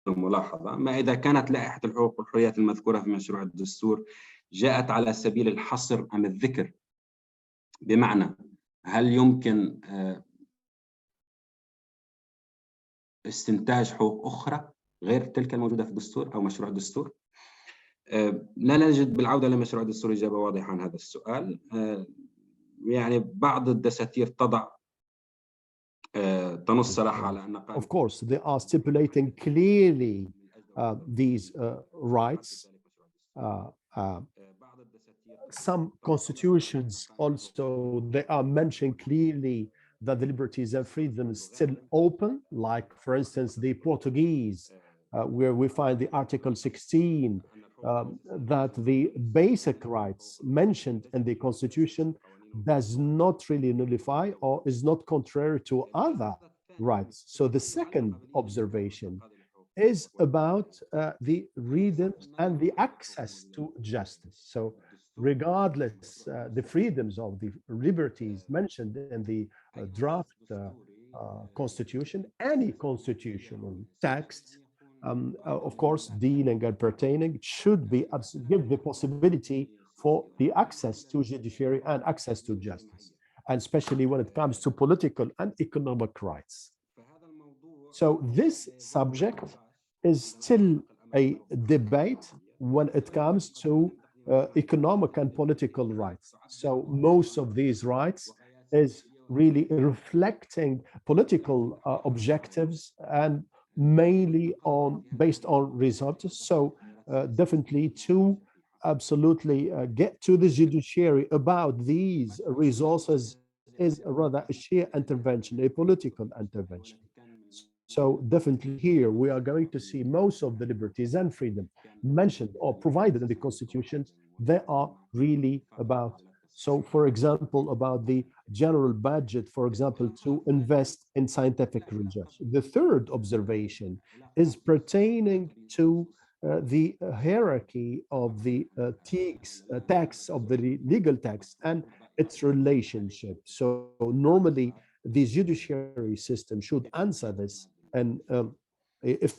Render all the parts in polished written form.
ملاحظة: ما إذا كانت لائحة الحقوق والحريات المذكورة في مشروع الدستور جاءت على سبيل الحصر أم الذكر؟ بمعنى، هل يمكن استنتاج حقوق أخرى غير تلك الموجودة في الدستور أو مشروع الدستور؟ لا نجد بالعودة لمشروع الدستور إجابة واضحة عن هذا السؤال. يعني بعض الدساتير تنص صراحة على أن Of course, they are stipulating clearly these rights. Some constitutions also, they are mentioning clearly that the liberties and freedoms still open, like, for instance, the Portuguese, where we find the Article 16, that the basic rights mentioned in the Constitution does not really nullify or is not contrary to other rights. So the second observation is about the freedoms and the access to justice. So regardless the freedoms of the liberties mentioned in the draft constitution, any constitutional text, of course, dealing and pertaining, should be give the possibility for the access to judiciary and access to justice, and especially when it comes to political and economic rights. So this subject is still a debate when it comes to economic and political rights. So most of these rights is really reflecting political objectives and mainly based on results. So definitely to absolutely get to the judiciary about these resources is rather a sheer intervention, a political intervention. So definitely here we are going to see most of the liberties and freedom mentioned or provided in the Constitution, they are really about, so for example, about the general budget, for example, to invest in scientific research. The third observation is pertaining to the hierarchy of the tax of the legal tax and its relationship. So normally the judiciary system should answer this, and if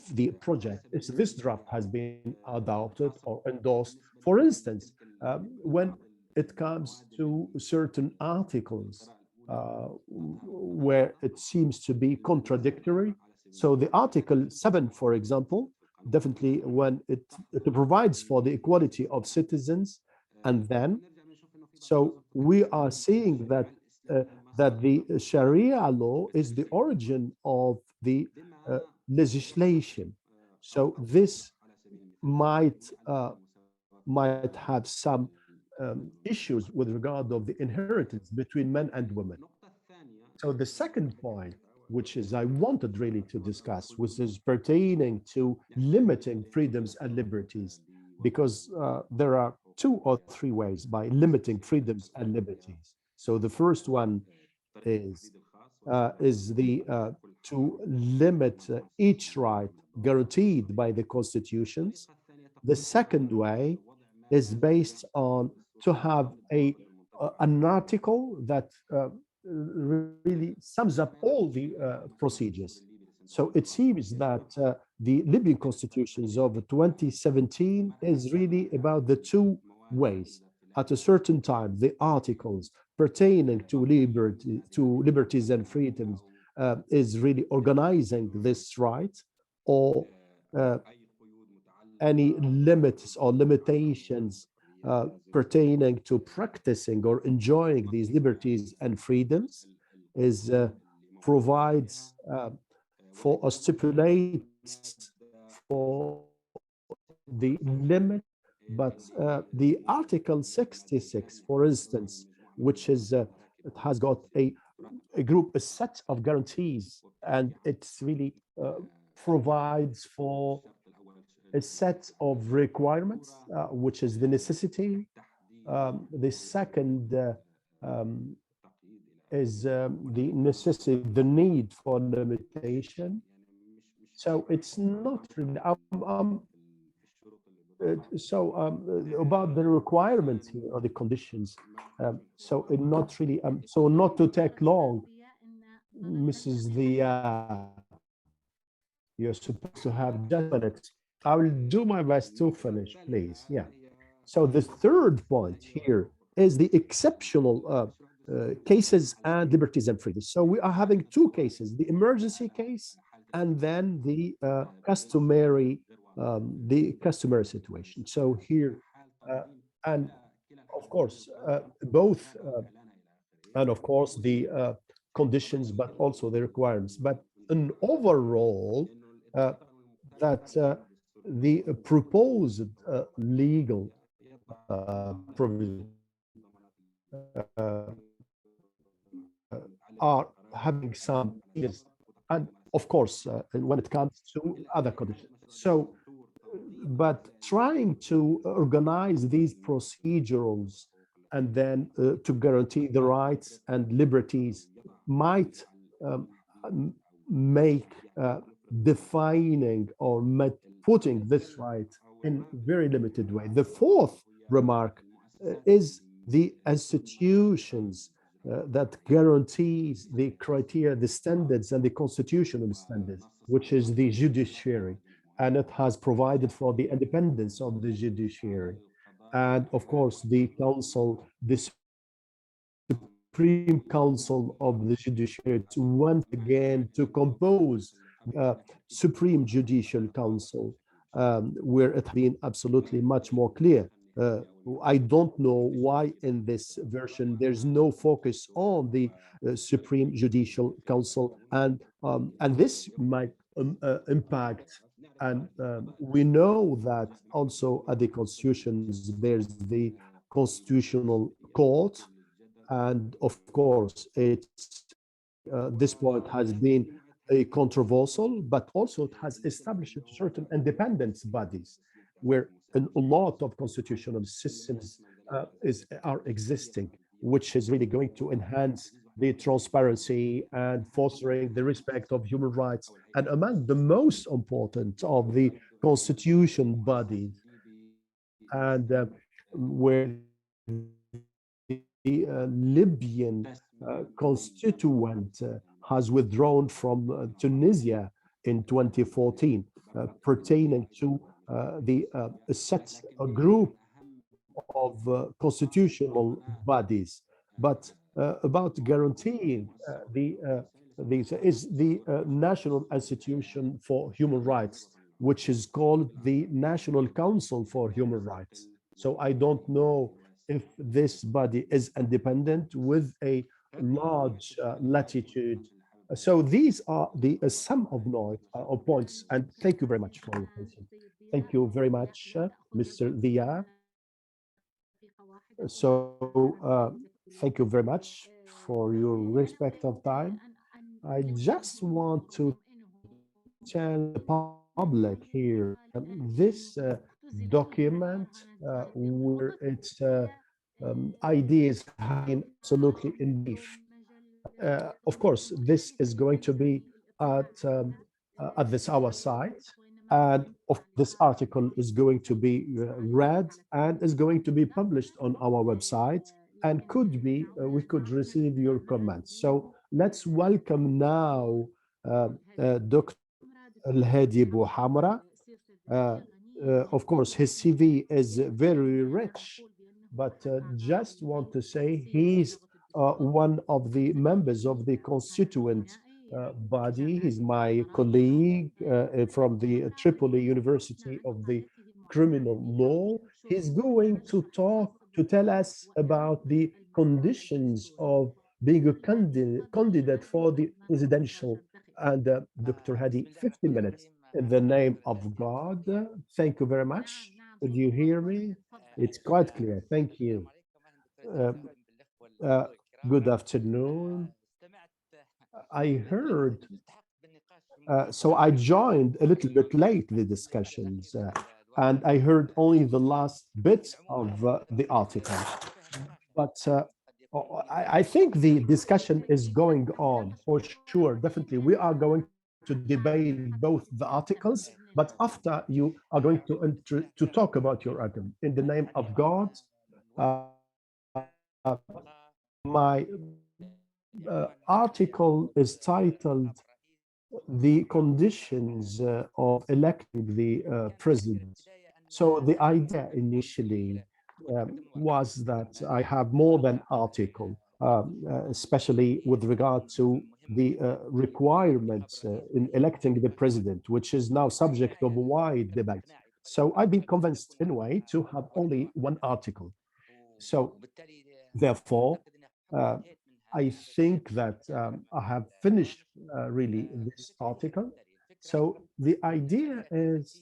this draft has been adopted or endorsed, for instance, when it comes to certain articles where it seems to be contradictory. So the Article 7, for example, definitely when it provides for the equality of citizens, and then, so we are seeing that that the Sharia law is the origin of the legislation. So this might have some issues with regard of the inheritance between men and women. So the second point, which is I wanted really to discuss, which is pertaining to limiting freedoms and liberties, because there are 2 or 3 ways by limiting freedoms and liberties. So the first one is to limit each right guaranteed by the constitutions. The second way is based on to have an article that really sums up all the procedures. So it seems that the Libyan constitutions of 2017 is really about the 2 ways. At a certain time, the articles pertaining to liberties and freedoms is really organizing this right, or any limits or limitations pertaining to practicing or enjoying these liberties and freedoms is provides for a stipulate for the limit. But the Article 66, for instance, which is it has got a set of guarantees, and it's really provides for a set of requirements, which is the necessity. The second is the necessity, the need for limitation. So it's not really about the requirements here or the conditions. So it not really so not to take long, Mrs. You're supposed to have just minutes. I will do my best to finish, please. Yeah. So the third point here is the exceptional cases and liberties and freedoms. So we are having two cases: the emergency case and then the customary situation. So here, and of course, both, and of course the conditions, but also the requirements. But an overall, that the proposed legal provision are having some yes, and of course when it comes to other conditions. So, but trying to organize these procedurals and then to guarantee the rights and liberties might make defining or putting this right in very limited way. The fourth remark is the institutions that guarantees the criteria, the standards, and the constitutional standards, which is the judiciary. And it has provided for the independence of the judiciary. And of course, the council, the Supreme Council of the Judiciary, to once again to compose Supreme Judicial Council, where it has been absolutely much more clear. I don't know why in this version there's no focus on the Supreme Judicial Council, and this might impact. And we know that also at the constitutions there's the Constitutional Court, and of course it's this point has been a controversial, but also it has established certain independent bodies where a lot of constitutional systems are existing, which is really going to enhance the transparency and fostering the respect of human rights. And among the most important of the constitution bodies, and where the Libyan constituent has withdrawn from Tunisia in 2014, pertaining to a group of constitutional bodies. But about guaranteeing these is the National Institution for Human Rights, which is called the National Council for Human Rights. So I don't know if this body is independent with a large latitude. So these are the sum of points. And thank you very much for your attention. Thank you very much, Mr. Dia. So thank you very much for your respect of time. I just want to tell the public here this document where its ideas have been absolutely in brief. Of course, this is going to be at this our site, and of this article is going to be read and is going to be published on our website, and could be we could receive your comments. So let's welcome now Dr. Al-Hadi Bouhamra. Of course, his CV is very rich, but just want to say he's one of the members of the constituent body. He's my colleague from the Tripoli University of the Criminal Law. He's going to tell us about the conditions of being a candidate for the presidential. And Dr. Hadi, 15 minutes. In the name of God, thank you very much. Did you hear me? It's quite clear. Thank you. Good afternoon. I heard, so I joined a little bit late the discussions, and I heard only the last bit of the article. But I think the discussion is going on for sure. Definitely, we are going to debate both the articles, but after you are going to talk about your argument. In the name of God, my article is titled the conditions of electing the president. So the idea initially was that I have more than article, especially with regard to the requirements in electing the president, which is now subject of wide debate. So I've been convinced in a way to have only one article. So therefore, uh, I think that I have finished really this article. So the idea is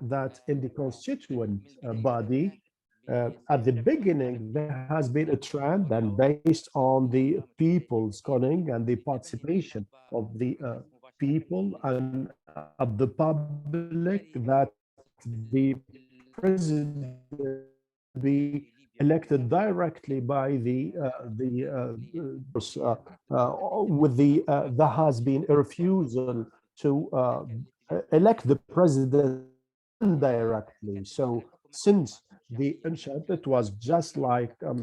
that in the constituent body, at the beginning, there has been a trend, and based on the people's calling and the participation of the people and of the public, that the president be elected directly by with the there has been a refusal to elect the president indirectly. So since the initiative, it was just like uh,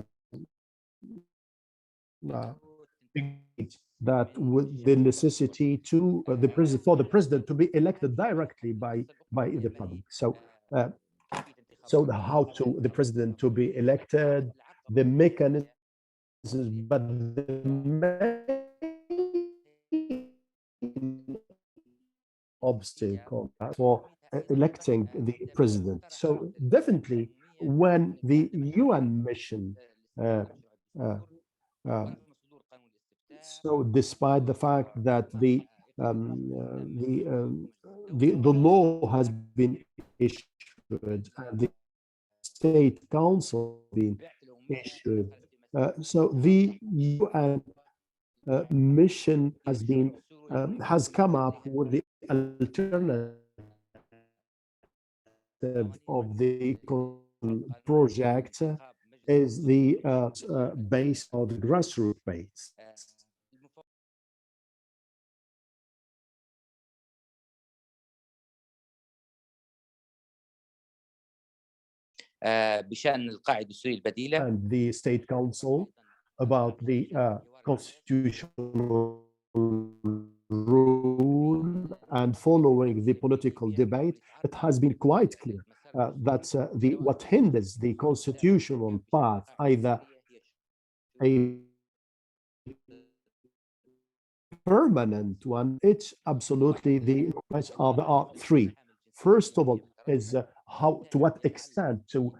that with the necessity to the president for the president to be elected directly by the public. So so how to the president to be elected, the mechanisms, but the main obstacle for electing the president. So definitely, when the UN mission, uh, uh, um, so despite the fact that the law has been issued and the state council being issued, so the UN mission has come up with the alternative of the project is the base of the grassroots base. بشأن القاعدة الدستورية البديلة and the state council about the constitutional rule and following the political debate, it has been quite clear that what hinders the constitutional path, either a permanent one, it's absolutely there are three. First of all, is how to what extent to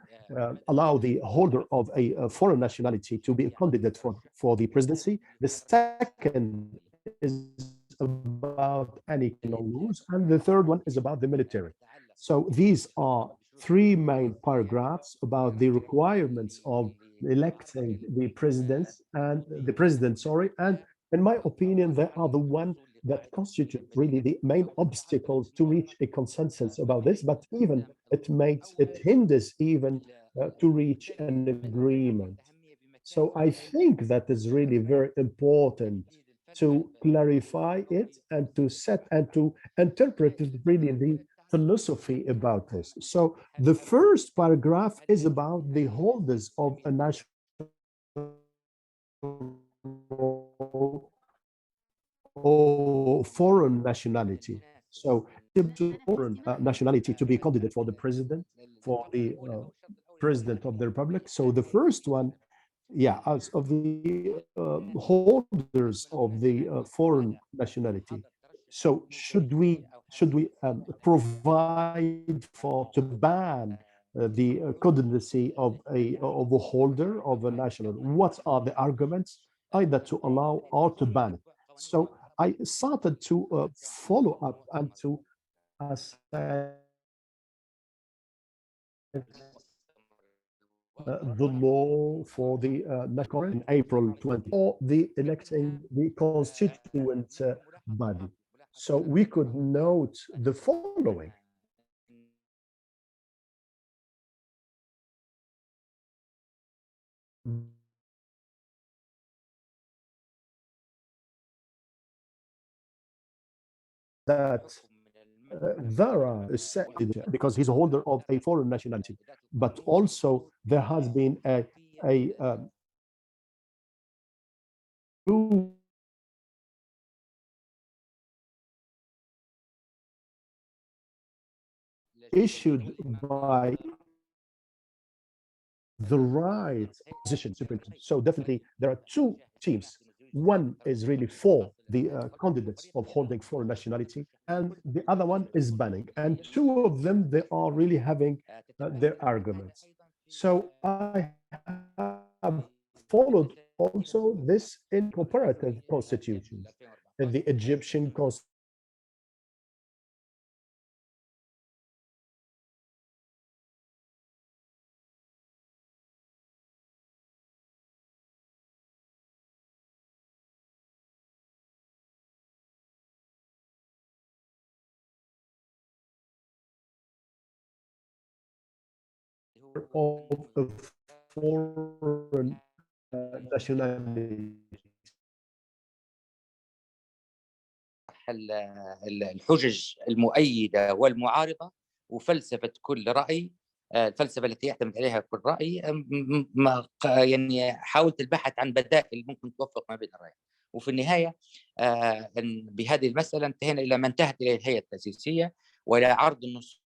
allow the holder of a foreign nationality to be a candidate for the presidency. The second is about any criminal laws, and the third one is about the military. So these are three main paragraphs about the requirements of electing the presidents and the president, sorry, and in my opinion, they are the one that constitute really the main obstacles to reach a consensus about this, but even it hinders even to reach an agreement. So I think that is really very important to clarify it and to set and to interpret really the philosophy about this. So the first paragraph is about the holders of a national or foreign nationality. So foreign nationality to be candidate for the president, for the president of the republic. So the first one, yeah, as of the holders of the foreign nationality. So should we provide for to ban the candidacy of a holder of a national? What are the arguments either to allow or to ban it? So I started to follow up and to assess the law for the national in April 20, or the electing the constituent body. So we could note the following. That there are because he's a holder of a foreign nationality, but also there has been a issued by the right position superintendent. So definitely there are two teams. One is really for the candidates of holding foreign nationality, and the other one is banning. And two of them, they are really having their arguments. So I have followed also this in comparative constitutions. In the Egyptian constitution, of a foreign nationality. الحجج المؤيدة والمعارضة وفلسفة كل رأي، الفلسفة التي يعتمد عليها كل رأي. يعني حاولت البحث عن بدائل ممكن توفق ما بين الرأي، وفي النهاية بهذه المسألة انتهينا إلى ما انتهت إليه الهيئة التأسيسية، وإلى عرض النصوص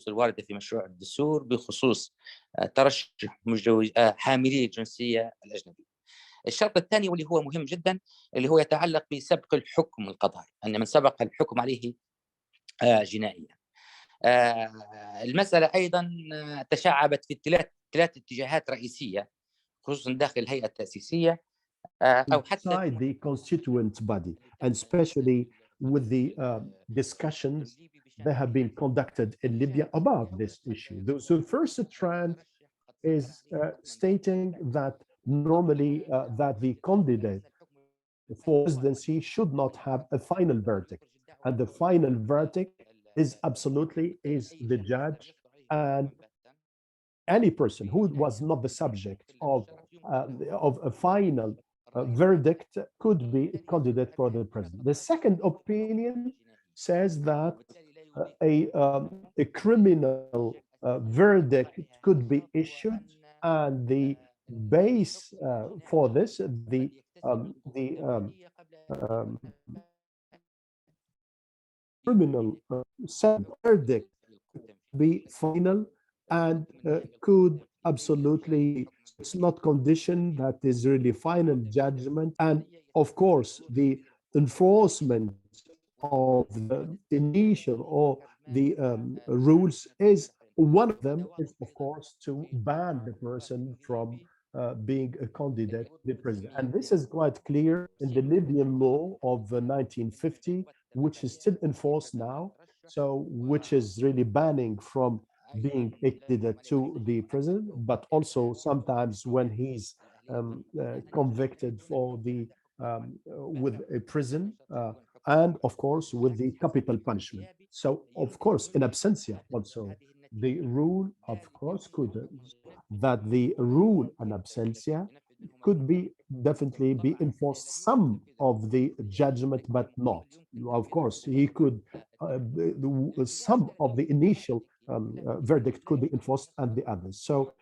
الواردة في مشروع الدستور بخصوص ترشح حاملي الجنسية الأجنبية. الشرط الثاني واللي هو مهم جدا اللي هو يتعلق بسبق الحكم القضائي، أن من سبق الحكم عليه جنائيا. المسألة أيضا تشعبت في ثلاث اتجاهات رئيسية خصوصا داخل الهيئة التأسيسية أو حتى the constituent body, and especially with the discussions that have been conducted in Libya about this issue. So the first trend is stating that normally that the candidate for presidency should not have a final verdict, and the final verdict is absolutely the judge, and any person who was not the subject of a final verdict could be a candidate for the president. The second opinion says that a criminal verdict could be issued, and the base for this, the criminal verdict be final and could absolutely, it's not condition that is really final judgment. And of course, the enforcement of the initial or the rules is one of them is, of course, to ban the person from being a candidate to the president. And this is quite clear in the Libyan law of 1950, which is still enforced now. So, which is really banning from being a candidate to the president, but also sometimes when he's convicted for the with a prison and of course with the capital punishment. So of course in absentia also the rule of course could that the rule in absentia could be definitely be enforced some of the judgment but not. Of course he could some of the initial verdict could be enforced and the others. So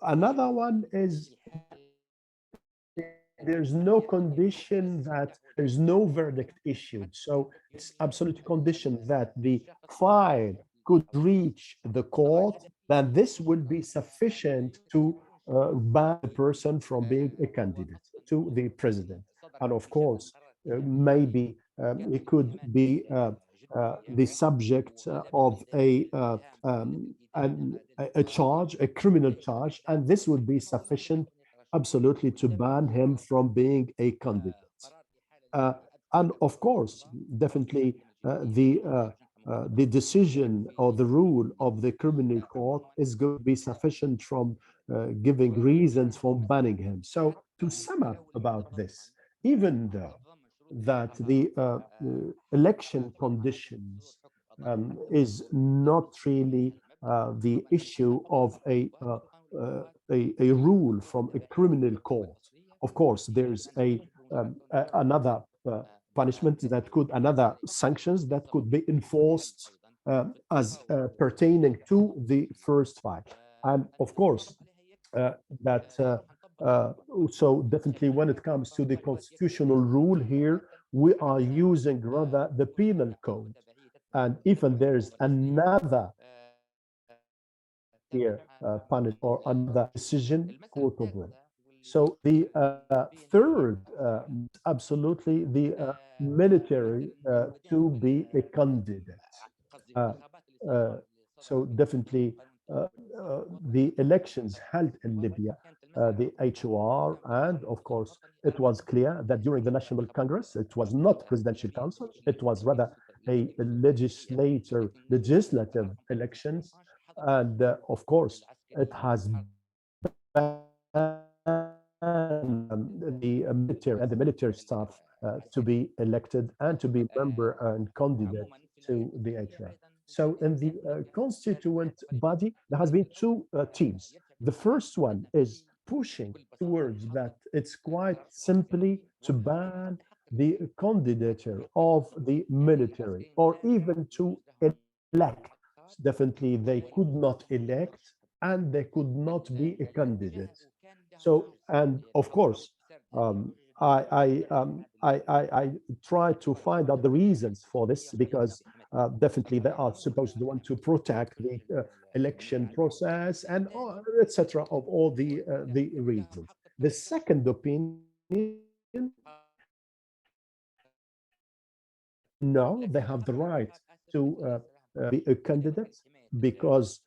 another one is there's no condition that there's no verdict issued. So it's absolute condition that the file could reach the court, then this will be sufficient to ban a person from being a candidate to the president. And of course, maybe it could be the subject of a charge, a criminal charge, and this would be sufficient absolutely to ban him from being a candidate. And of course, definitely the decision or the rule of the criminal court is going to be sufficient from giving reasons for banning him. So to sum up about this, even though that the election conditions is not really the issue of a rule from a criminal court. Of course, there's another punishment that could, another sanctions that could be enforced as pertaining to the first file. And of course, so definitely when it comes to the constitutional rule here, we are using rather the penal code. And even there's another here panel or another decision quotable. So the third, absolutely, the military to be a candidate. So definitely the elections held in Libya, the HOR, and of course, it was clear that during the National Congress, it was not presidential council, it was rather a legislative elections. And of course, it has the military and the military staff to be elected and to be member and candidate to the HOR. So in the constituent body, there has been two teams. The first one is pushing towards that it's quite simply to ban the candidature of the military, or even to elect. Definitely, they could not elect and they could not be a candidate. So, and of course, I try to find out the reasons for this, because definitely they are supposed to want to protect the election process and etc. of all the reasons. The second opinion, no, they have the right to be a candidate, because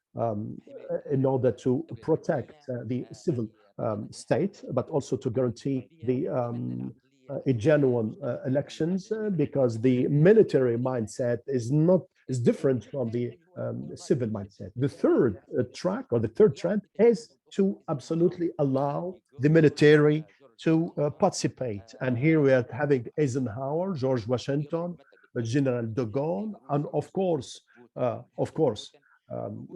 in order to protect the civil state, but also to guarantee the a genuine elections, because the military mindset is different from the civil mindset. The third track, or the third trend, is to absolutely allow the military to participate. And here we are having Eisenhower, George Washington, General de Gaulle, and of course,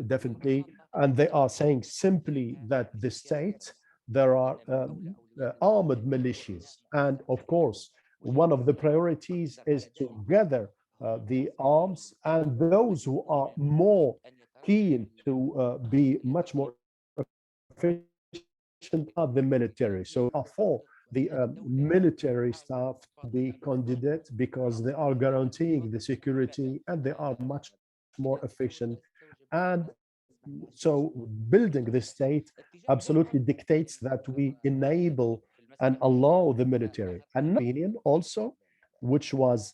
definitely, and they are saying simply that the state, there are armed militias, and of course, one of the priorities is to gather the arms, and those who are more keen to be much more efficient are the military. So for the military staff to be candidate, because they are guaranteeing the security and they are much more efficient. And so building the state absolutely dictates that we enable and allow the military. And opinion also, which was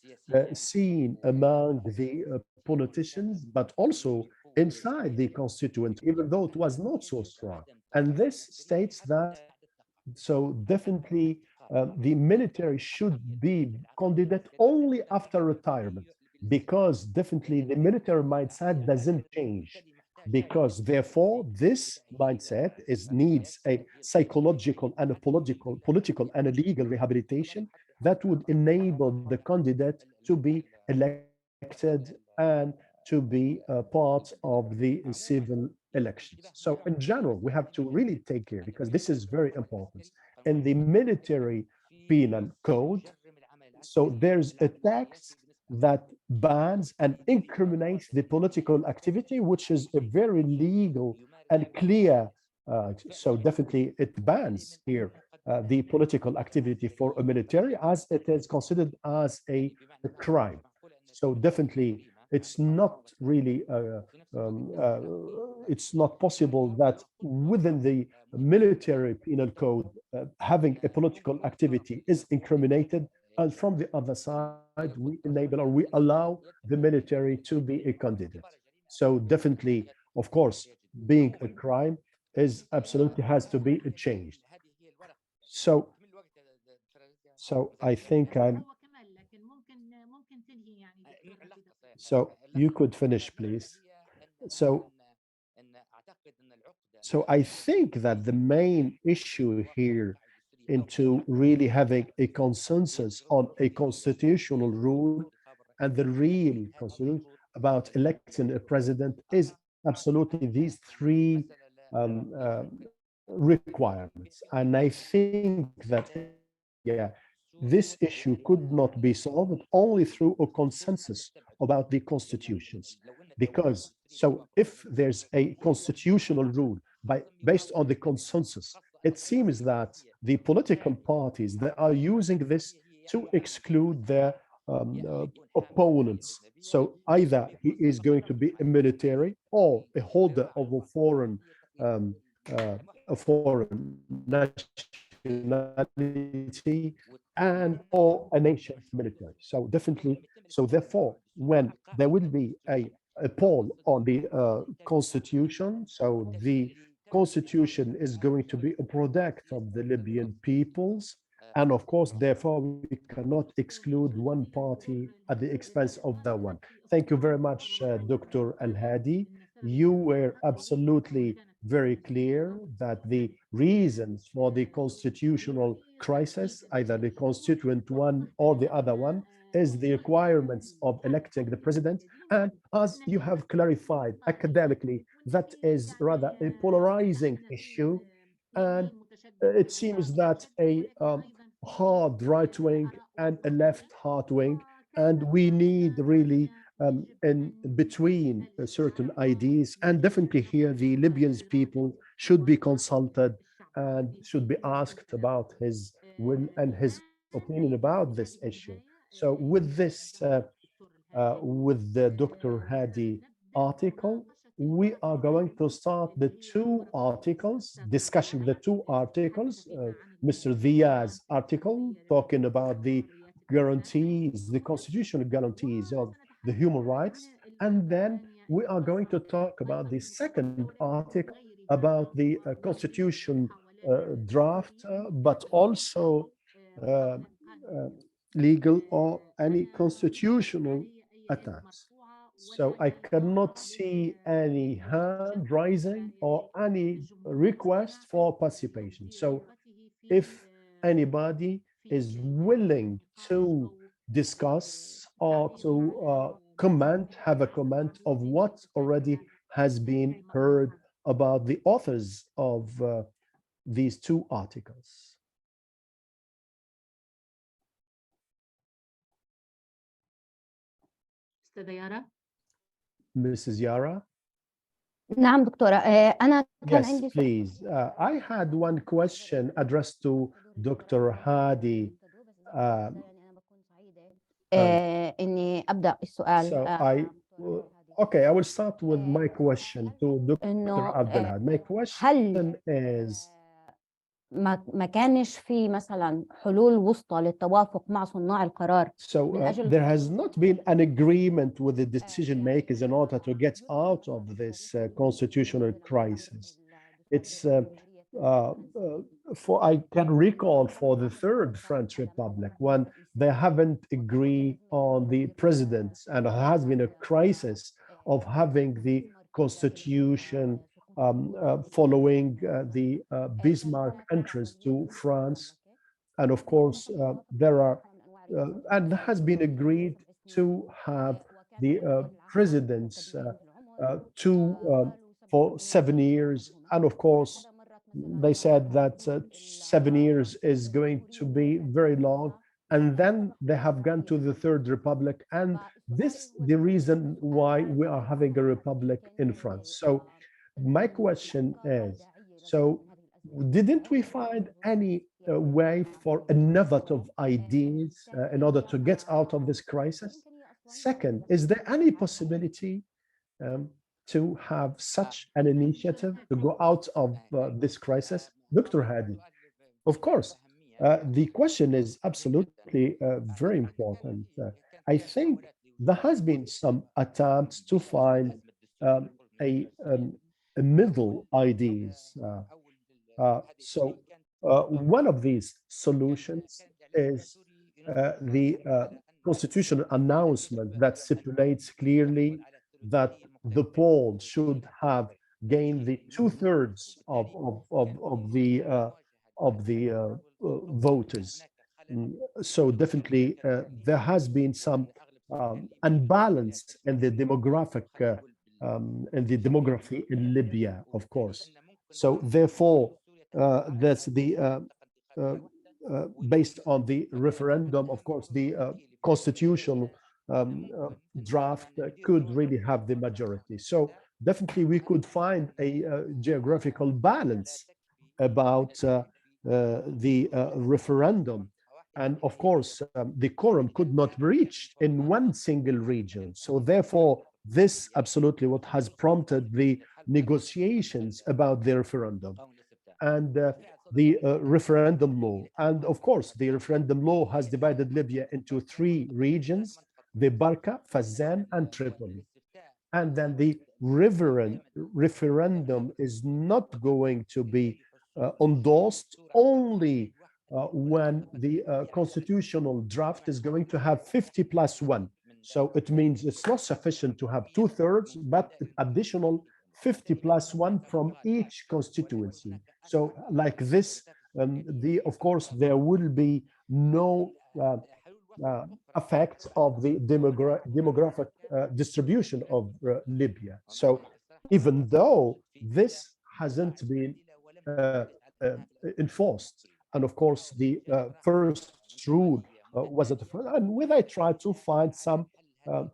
seen among the politicians, but also inside the constituent, even though it was not so strong. And this states that, so definitely the military should be candidate only after retirement, because definitely the military mindset doesn't change, because therefore this mindset needs a psychological and a political and a legal rehabilitation that would enable the candidate to be elected and to be a part of the civil elections. So in general, we have to really take care, because this is very important. In the military penal code, so there's a text that bans and incriminates the political activity, which is a very legal and clear. So definitely it bans here the political activity for a military, as it is considered as a crime. So definitely it's not really, it's not possible that within the military penal code, having a political activity is incriminated, and from the other side, we enable or we allow the military to be a candidate. So definitely, of course, being a crime is absolutely has to be changed. So I think so you could finish, please. So I think that the main issue here into really having a consensus on a constitutional rule and the real constitution about electing a president is absolutely these three requirements. And I think that, yeah, this issue could not be solved only through a consensus about the constitutions. Because, so if there's a constitutional rule based on the consensus, it seems that the political parties that are using this to exclude their opponents. So either he is going to be a military or a holder of a foreign nationality and or a nation's military. So definitely, so therefore, when there will be a poll on the constitution, so the constitution is going to be a product of the Libyan peoples. And of course, therefore, we cannot exclude one party at the expense of the one. Thank you very much, Dr. Al-Hadi. You were absolutely very clear that the reasons for the constitutional crisis, either the constituent one or the other one, is the requirements of electing the president. And as you have clarified academically, that is rather a polarizing issue. And it seems that a hard right wing and a left hard wing, and we need really in between certain ideas. And definitely here, the Libyan people should be consulted and should be asked about his will and his opinion about this issue. So with this, with the Dr. Hadi article, we are going to start the two articles, discussing the two articles, Mr. Diaz's article talking about the guarantees, the constitutional guarantees of the human rights, and then we are going to talk about the second article about the constitution draft, but also legal or any constitutional attacks. So I cannot see any hand raising or any request for participation. So if anybody is willing to discuss or to comment, have a comment of what already has been heard about the authors of these two articles. Mrs. Yara? نعم دكتورة أنا كان Yes, عندي please. I had one question addressed to Dr. Hadi. إني أبدأ السؤال. So I will start with my question to Dr. Abdelhad. My question is, ما كانش في مثلا حلول وسطى للتوافق مع صناع القرار. So there has not been an agreement with the decision makers in order to get out of this constitutional crisis. It's for I can recall for the third French Republic when they haven't agreed on the president, and there has been a crisis of having the constitution following the Bismarck entrance to France. And of course, there are, and has been agreed to have the presidents for 7 years. And of course, they said that 7 years is going to be very long. And then they have gone to the Third Republic. And this the reason why we are having a republic in France. So my question is, so didn't we find any way for innovative ideas in order to get out of this crisis? Second, is there any possibility to have such an initiative to go out of this crisis? Dr. Hadi, of course, the question is absolutely very important. I think there has been some attempts to find a middle ideas. So one of these solutions is the constitutional announcement that stipulates clearly that the poll should have gained the 2/3 of the voters. So definitely there has been some unbalance in the demography in Libya, of course. So therefore, that's the based on the referendum, of course, the constitutional draft could really have the majority. So definitely we could find a geographical balance about the referendum. And of course, the quorum could not be reached in one single region. So therefore, this absolutely what has prompted the negotiations about the referendum and the referendum law. And of course, the referendum law has divided Libya into 3 regions, the Barca, Fazan, and Tripoli. And then the referendum is not going to be endorsed only when the constitutional draft is going to have 50+1. So it means it's not sufficient to have 2/3, but additional 50+1 from each constituency. So like this, of course, there will be no effect of the demographic distribution of Libya. So even though this hasn't been enforced, and of course the first rule was at the front, and when I tried to find some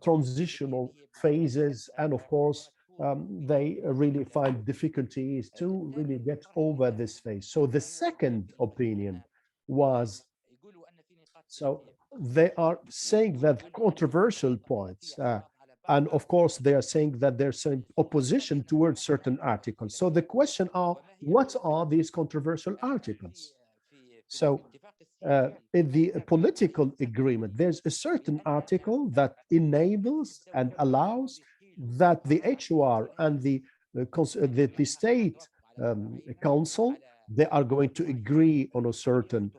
transitional phases, and of course they really find difficulties to really get over this phase. So the second opinion was, so they are saying that controversial points, and of course they are saying that there's an opposition towards certain articles. So the question are, what are these controversial articles? So in the political agreement, there's a certain article that enables and allows that the HOR and the state council, they are going to agree on a certain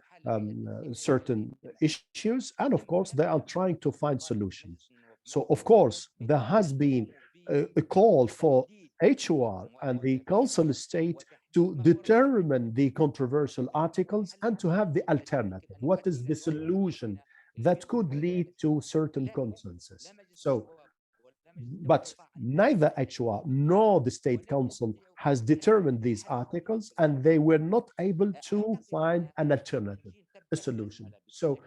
issues, and of course they are trying to find solutions. So of course there has been a call for HOR and the council state to determine the controversial articles and to have the alternative. What is the solution that could lead to certain consensus? So, but neither HOR nor the State Council has determined these articles, and they were not able to find an alternative, a solution. So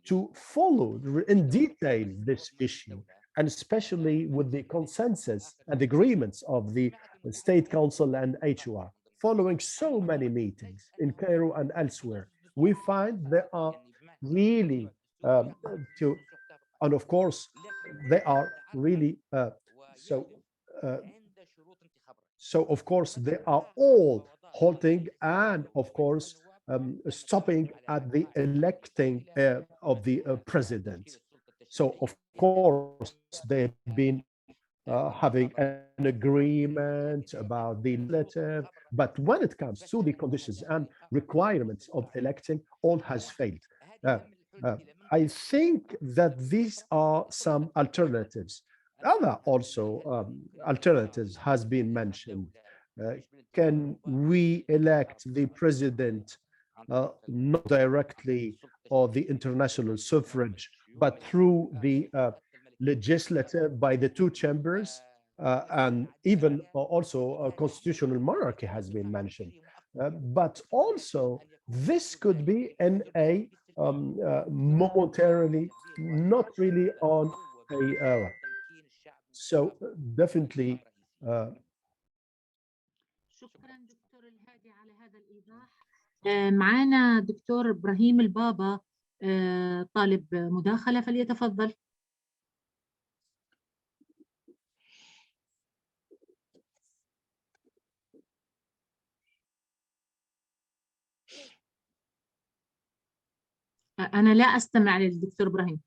to follow in detail this issue, and especially with the consensus and agreements of the State Council and HOR, following so many meetings in Cairo and elsewhere, we find there are really and of course they are really so of course they are all halting and of course stopping at the electing of the president. So of course they've been having an agreement about the legislative, but when it comes to the conditions and requirements of electing, all has failed. I think that these are some alternatives. Other also alternatives has been mentioned. Can we elect the president not directly or the international suffrage, but through the legislative by the 2 chambers, and even also a constitutional monarchy has been mentioned. But also this could be in a momentarily, not really on a so definitely شكرا دكتور الهادي على هذا الإيضاح. معنا دكتور إبراهيم البابا طالب مداخلة، فليتفضل. أنا لا أستمع للدكتور إبراهيم.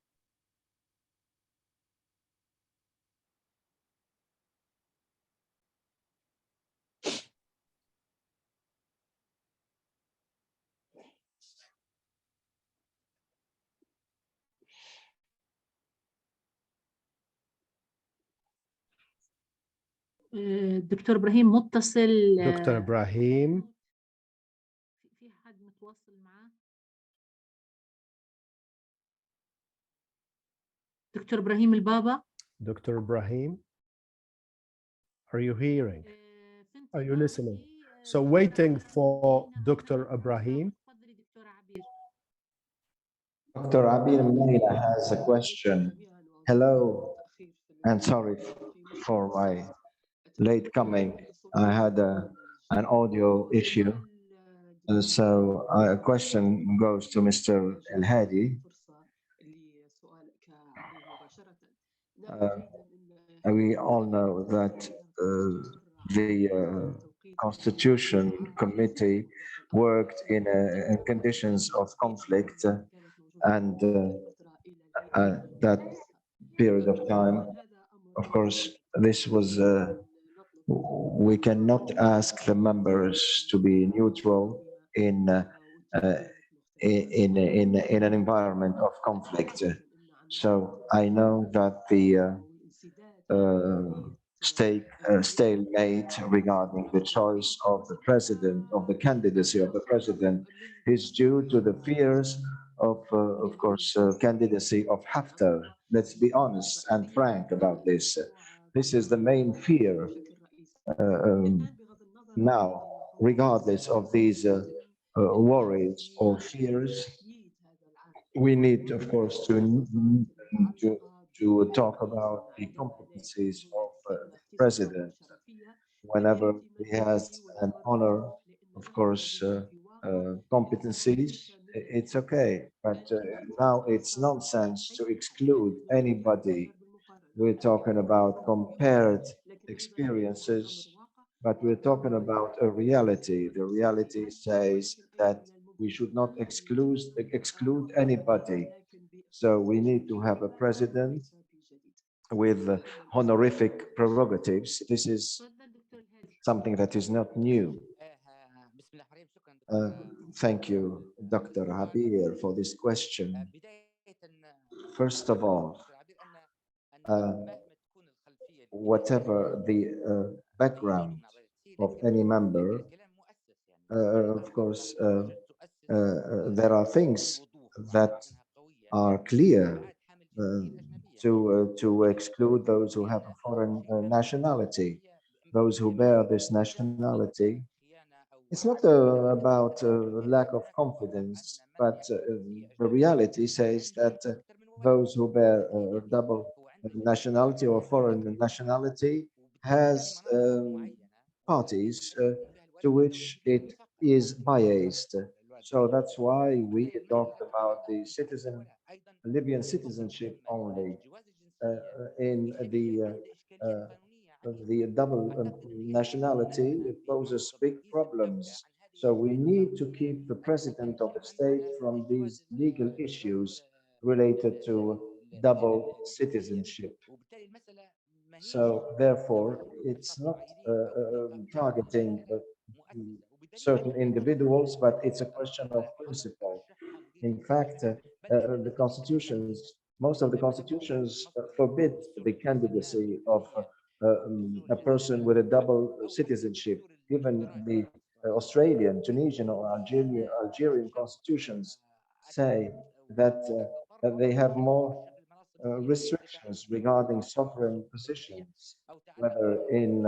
دكتور إبراهيم متصل. دكتور إبراهيم في حد متواصل معاه؟ دكتور إبراهيم البابا. Dr. Ibrahim, are you hearing? Are you listening? So waiting for Dr. Ibrahim. Dr. Abir Meila has a question. Hello, and sorry for my late coming. I had an audio issue. So a question goes to Mr. El Hadi. We all know that the Constitution Committee worked in conditions of conflict, and that period of time, of course, this was, we cannot ask the members to be neutral in an environment of conflict. So I know that the stalemate regarding the choice of the president, of the candidacy of the president, is due to the fears of course, candidacy of Haftar. Let's be honest and frank about this. This is the main fear now, regardless of these worries or fears. We need, of course, to talk about the competencies of the president. Whenever he has an honor, of course, competencies, it's okay. But now it's nonsense to exclude anybody. We're talking about compared experiences, but we're talking about a reality. The reality says that we should not exclude anybody. So we need to have a president with honorific prerogatives. This is something that is not new. Thank you, Dr. Habir, for this question. First of all, whatever the background of any member, of course, there are things that are clear to exclude those who have a foreign nationality, those who bear this nationality. It's not about lack of confidence, but the reality says that those who bear double nationality or foreign nationality has parties to which it is biased. So that's why we talked about the Libyan citizenship only in the double nationality. It poses big problems. So we need to keep the president of the state from these legal issues related to double citizenship. So therefore, it's not targeting certain individuals, but it's a question of principle. In fact, the constitutions, most of the constitutions forbid the candidacy of a person with a double citizenship. Even the Australian, Tunisian, or Algerian constitutions say that they have more restrictions regarding sovereign positions, whether in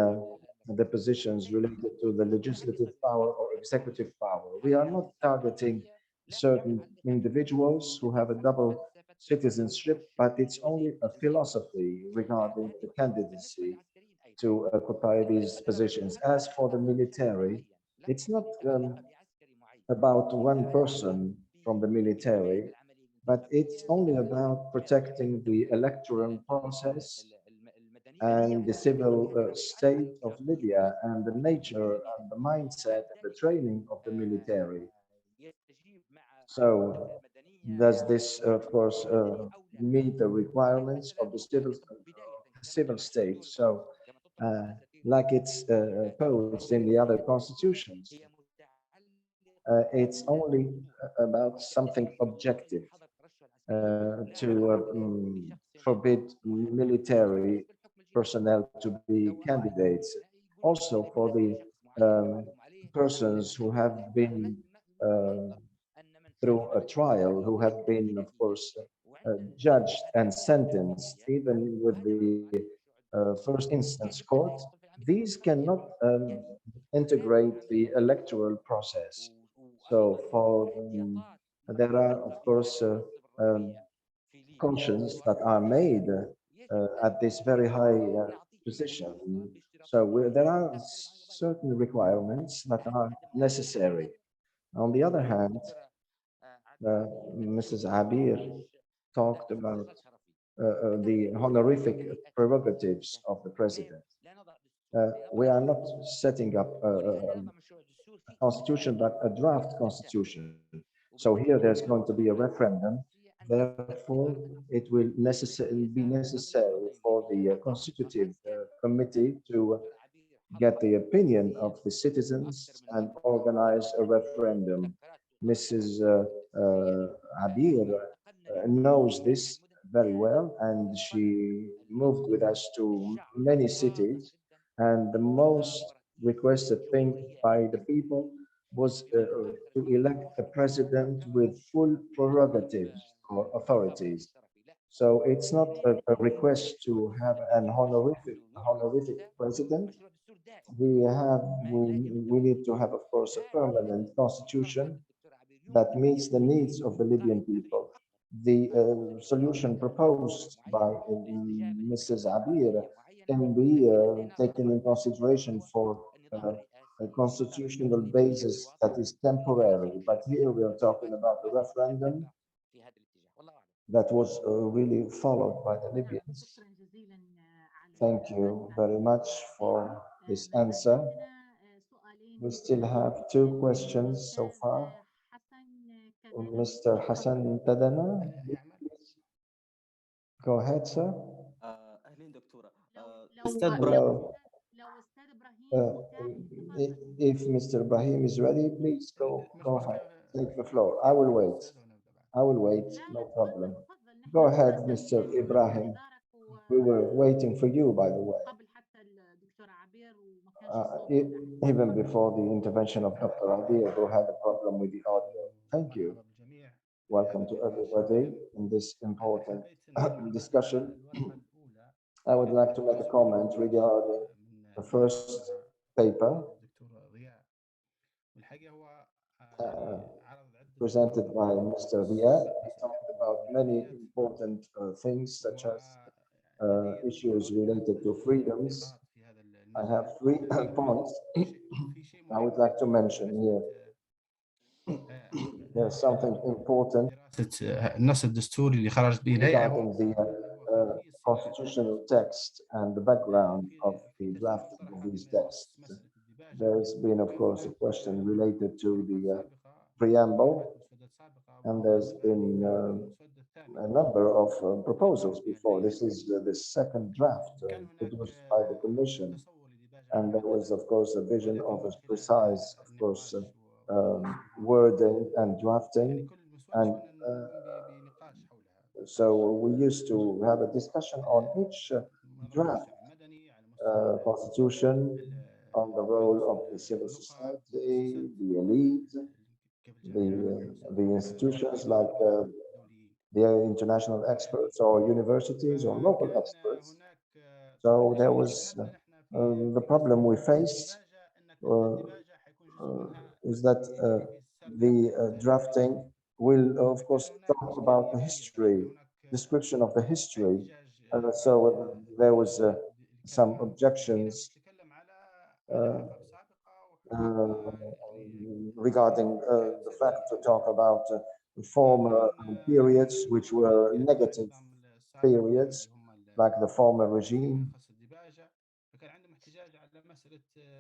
the positions related to the legislative power or executive power. We are not targeting certain individuals who have a double citizenship, but it's only a philosophy regarding the candidacy to occupy these positions. As for the military, it's not about one person from the military, but it's only about protecting the electoral process and the civil state of Libya and the nature and the mindset and the training of the military. So does this, of course, meet the requirements of the civil state? So like it's posed in the other constitutions, it's only about something objective to forbid military personnel to be candidates. Also for the persons who have been through a trial, who have been, of course, judged and sentenced, even with the first instance court, these cannot integrate the electoral process. So for there are, of course, cautions that are made at this very high position. So there are certain requirements that are necessary. On the other hand, Mrs. Abir talked about the honorific prerogatives of the president. We are not setting up a constitution, but a draft constitution. So here there's going to be a referendum. Therefore, it will be necessary for the constitutive committee to get the opinion of the citizens and organize a referendum. Mrs. Abir knows this very well, and she moved with us to many cities. And the most requested thing by the people was to elect a president with full prerogatives or authorities. So it's not a request to have an honorific president. We need to have, of course, a permanent constitution that meets the needs of the Libyan people. The solution proposed by Mrs. Abir can be taken in consideration for a constitutional basis that is temporary. But here we are talking about the referendum that was really followed by the Libyans. Thank you very much for this answer. We still have 2 questions so far. Mr. Hassan Tadana, go ahead, sir. Hello. If Mr. Ibrahim is ready, please go ahead, take the floor. I will wait, no problem. Go ahead, Mr. Ibrahim. We were waiting for you, by the way. Even before the intervention of Dr. Abir, who had a problem with the audio. Thank you. Welcome to everybody in this important discussion. I would like to make a comment regarding the first paper presented by Mr. Via. He talked about many important things, such as issues related to freedoms. I have 3 points I would like to mention here. There's something important النص الدستوري اللي خرجت به regarding the constitutional text and the background of the drafting of these texts. There's been, of course, a question related to the preamble, and there's been a number of proposals before. This is the second draft produced by the Commission, and there was, of course, a vision of a precise, of course, wording and drafting, and so we used to have a discussion on each draft constitution, on the role of the civil society, the elite, the institutions like the international experts or universities or local experts. So there was the problem we faced is that the drafting will, of course, talk about the history, description of the history. So there was some objections regarding the fact to talk about former periods which were negative periods, like the former regime.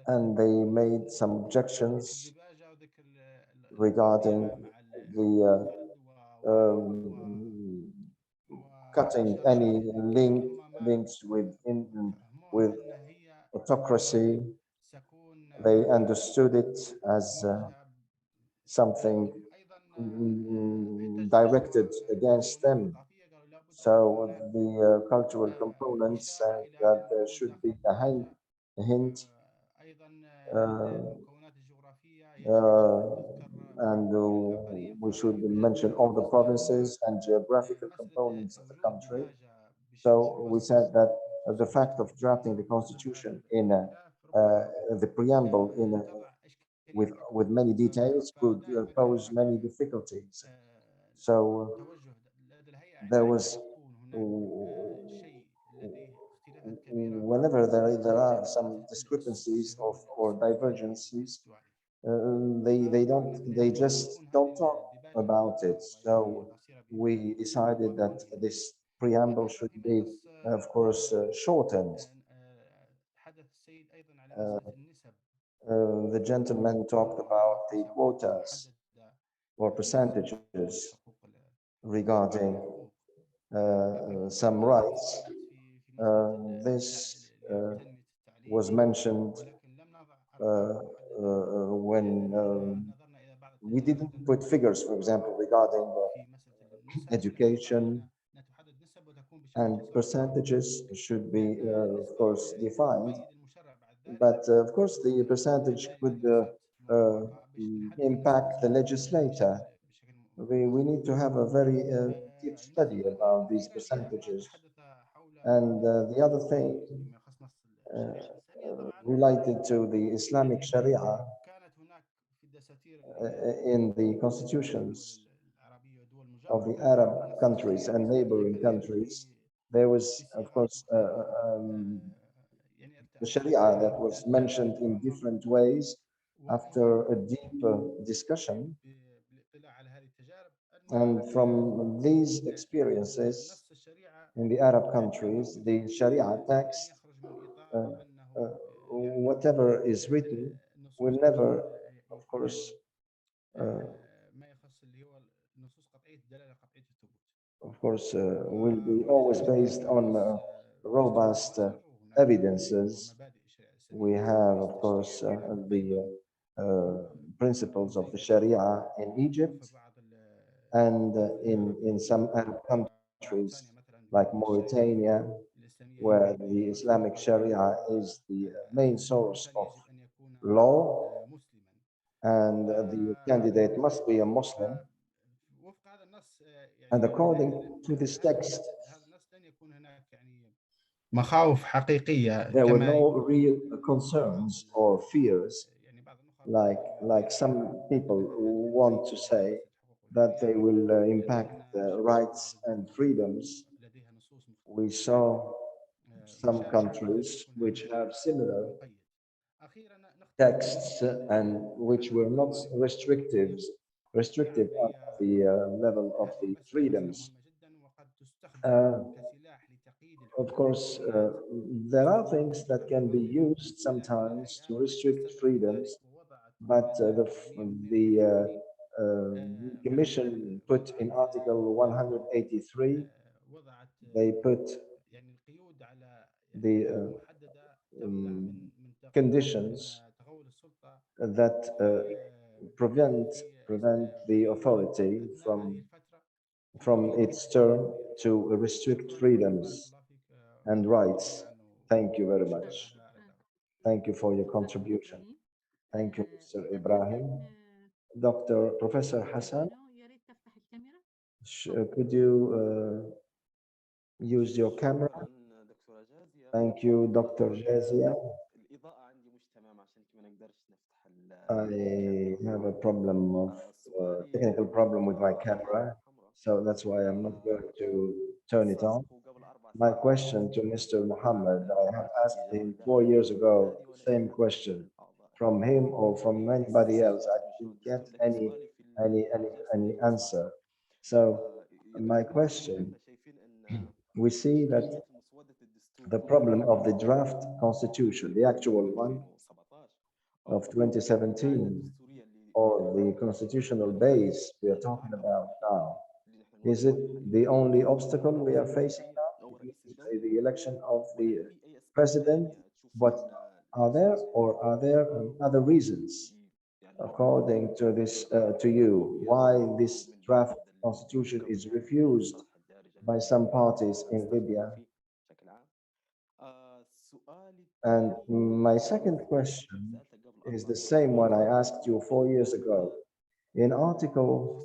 And they made some objections regarding the cutting any links with autocracy. They understood it as something directed against them. So the cultural components said that there should be a hint and we should mention all the provinces and geographical components of the country. So we said that the fact of drafting the constitution in the preamble with many details could pose many difficulties. So there was, whenever there are some discrepancies or divergencies, they just don't talk about it. So we decided that this preamble should be, of course, shortened. The gentleman talked about the quotas or percentages regarding some rights. This was mentioned when we didn't put figures, for example, regarding education, and percentages should be, of course, defined. But of course, the percentage could impact the legislator. We need to have a very deep study about these percentages. And the other thing related to the Islamic Sharia in the constitutions of the Arab countries and neighboring countries, there was, of course, the Sharia that was mentioned in different ways after a deep discussion. And from these experiences in the Arab countries, the Sharia text, whatever is written, will never, of course, will be always based on robust evidences. We have, of course, the principles of the Sharia in Egypt and in some Arab countries like Mauritania, where the Islamic Sharia is the main source of law, and the candidate must be a Muslim. And according to this text, مخاوف حقيقية there were no real concerns or fears, like some people want to say, that they will impact the rights and freedoms. We saw some countries which have similar texts and which were not restrictive at the level of the freedoms. Of course, there are things that can be used sometimes to restrict freedoms, but the Commission put in Article 183, they put the conditions that prevent the authority from its term to restrict freedoms and rights. Thank you very much. Thank you for your contribution. Thank you, Mr. Ibrahim. Dr. Professor Hassan, could you use your camera? Thank you, Dr. Jazia. I have a problem of technical problem with my camera, so that's why I'm not going to turn it on. My question to Mr. Muhammad, I have asked him 4 years ago, the same question from him or from anybody else. I didn't get any answer. So my question, we see that the problem of the draft constitution, the actual one of 2017, or the constitutional base we are talking about now, is it the only obstacle we are facing now? The election of the president, but are there other reasons, according to this, to you, why this draft constitution is refused by some parties in Libya? And my second question is the same one I asked you 4 years ago. In the article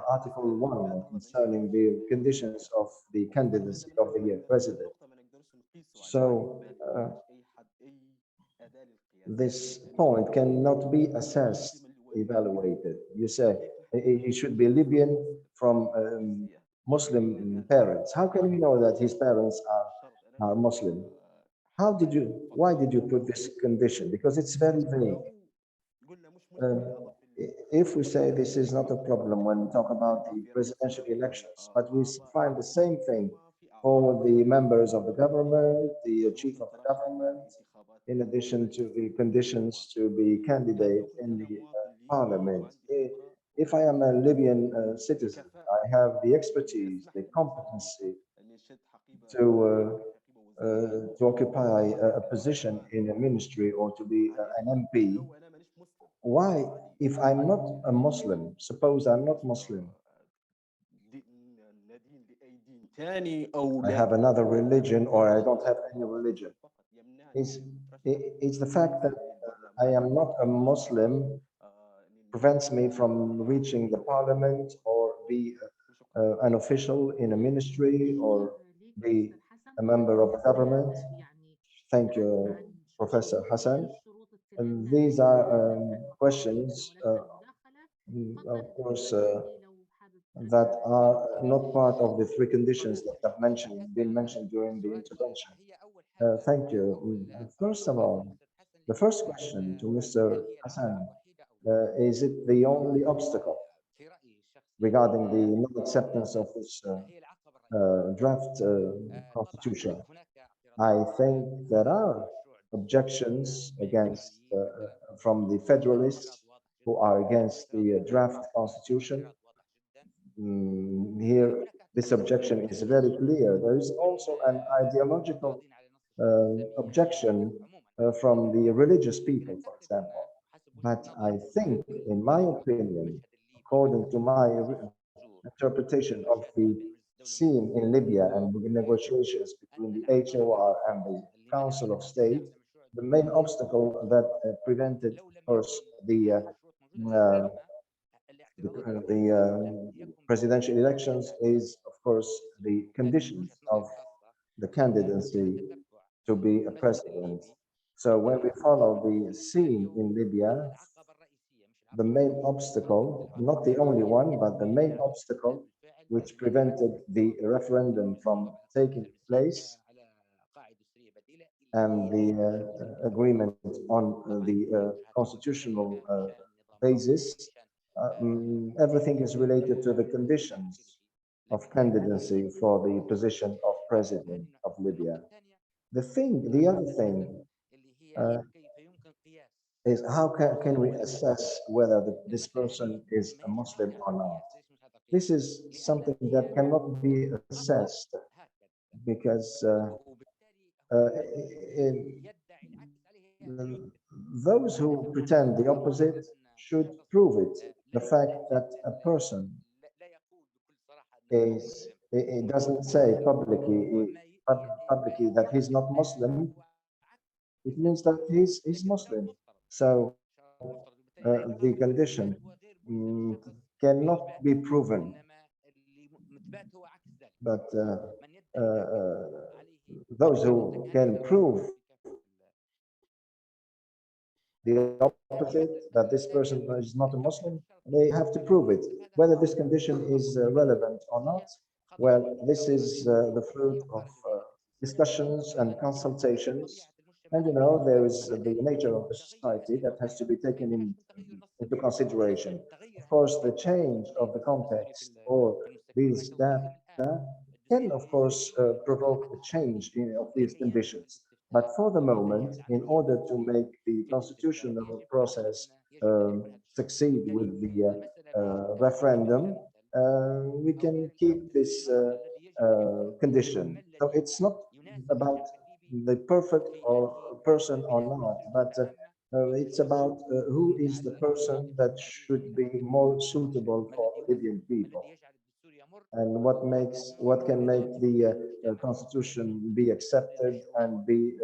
Article 1 concerning the conditions of the candidacy of the president. So this point cannot be assessed, evaluated. You say he should be Libyan from Muslim parents. How can we know that his parents are Muslim? why did you put this condition? Because it's very vague. If we say this is not a problem when we talk about the presidential elections, but we find the same thing for the members of the government, the chief of the government, in addition to the conditions to be candidate in the parliament. If I am a Libyan citizen, I have the expertise, the competency to occupy a position in a ministry or to be an MP. Why, if I'm not a Muslim, suppose I'm not Muslim, I have another religion or I don't have any religion, it's the fact that I am not a Muslim prevents me from reaching the parliament or be an official in a ministry or be a member of a government. Thank you, Professor Hassan. And these are questions, of course, that are not part of the three conditions that have been mentioned during the intervention. Thank you. First of all, the first question to Mr. Hassan, is it the only obstacle regarding the non-acceptance of this draft constitution? I think there are objections against from the federalists who are against the draft constitution. Here, this objection is very clear. There is also an ideological objection from the religious people, for example. But I think, in my opinion, according to my interpretation of the scene in Libya and the negotiations between the HOR and the Council of State, the main obstacle that prevented, of course, the presidential elections is, of course, the conditions of the candidacy to be a president. So when we follow the scene in Libya, the main obstacle, not the only one, but the main obstacle which prevented the referendum from taking place and the agreement on the constitutional basis, everything is related to the conditions of candidacy for the position of president of Libya. The other thing is how can we assess whether this person is a Muslim or not? This is something that cannot be assessed because those who pretend the opposite should prove it. The fact that a person is, it doesn't say publicly that he's not Muslim, it means that he's Muslim. So the condition cannot be proven. But those who can prove the opposite, that this person is not a Muslim, they have to prove it. Whether this condition is relevant or not, well, this is the fruit of discussions and consultations. And you know, there is the nature of the society that has to be taken into consideration. Of course, the change of the context or these data can, of course, provoke the change of these conditions. But for the moment, in order to make the constitutional process succeed with the referendum, we can keep this condition. So it's not about the perfect or person or not, but it's about who is the person that should be more suitable for Libyan people, and what can make the constitution be accepted and be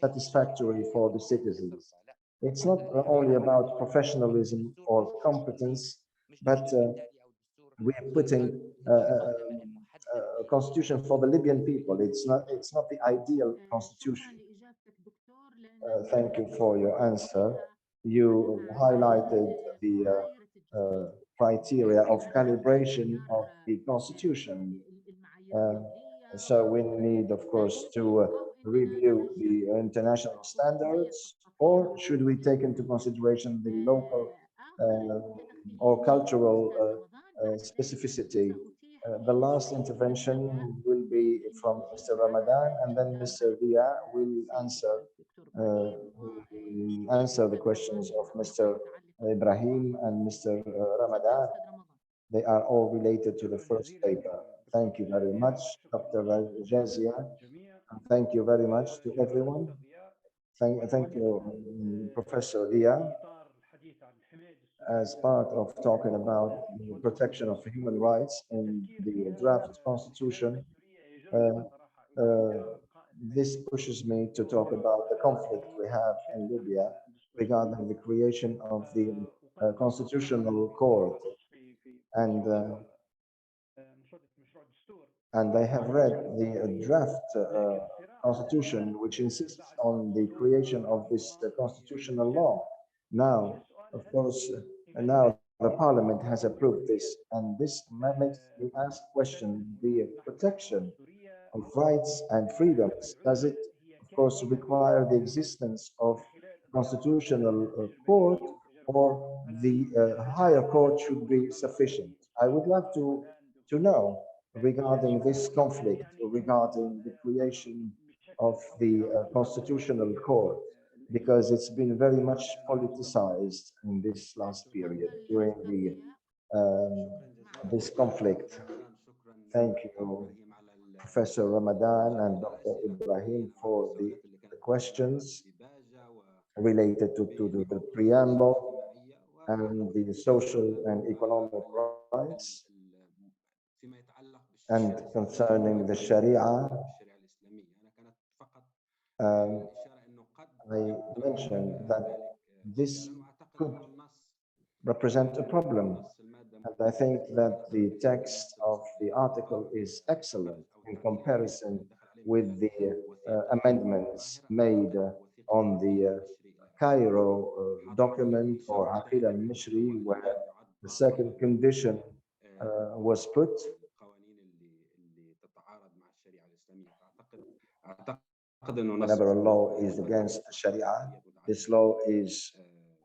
satisfactory for the citizens. It's not only about professionalism or competence, but we are putting a constitution for the Libyan people. It's not the ideal constitution. Thank you for your answer. You highlighted the criteria of calibration of the constitution. So we need, of course, to review the international standards, or should we take into consideration the local or cultural specificity? The last intervention will be from Mr. Ramadan, and then Mr. Dia will answer the questions of Mr. Ibrahim and Mr. Ramadan. They are all related to the first paper. Thank you very much, Dr. Jazia. Thank you very much to everyone. Thank you, Professor Dia. As part of talking about the protection of human rights in the draft constitution, this pushes me to talk about the conflict we have in Libya regarding the creation of the constitutional court. And I have read the draft constitution, which insists on the creation of this constitutional law. Now, of course, now the parliament has approved this, and this makes me ask question the protection of rights and freedoms. Does it, of course, require the existence of constitutional court, or the higher court should be sufficient? I would love to know regarding this conflict, regarding the creation of the constitutional court, because it's been very much politicized in this last period during the this conflict. Thank you, Professor Ramadan and Dr. Ibrahim, for the questions related to the preamble and the social and economic rights, and concerning the Sharia. I mentioned that this could represent a problem, and I think that the text of the article is excellent in comparison with the amendments made on the Cairo document or Aqid al-Mishri, where the second condition was put. Whenever a law is against Sharia, this law is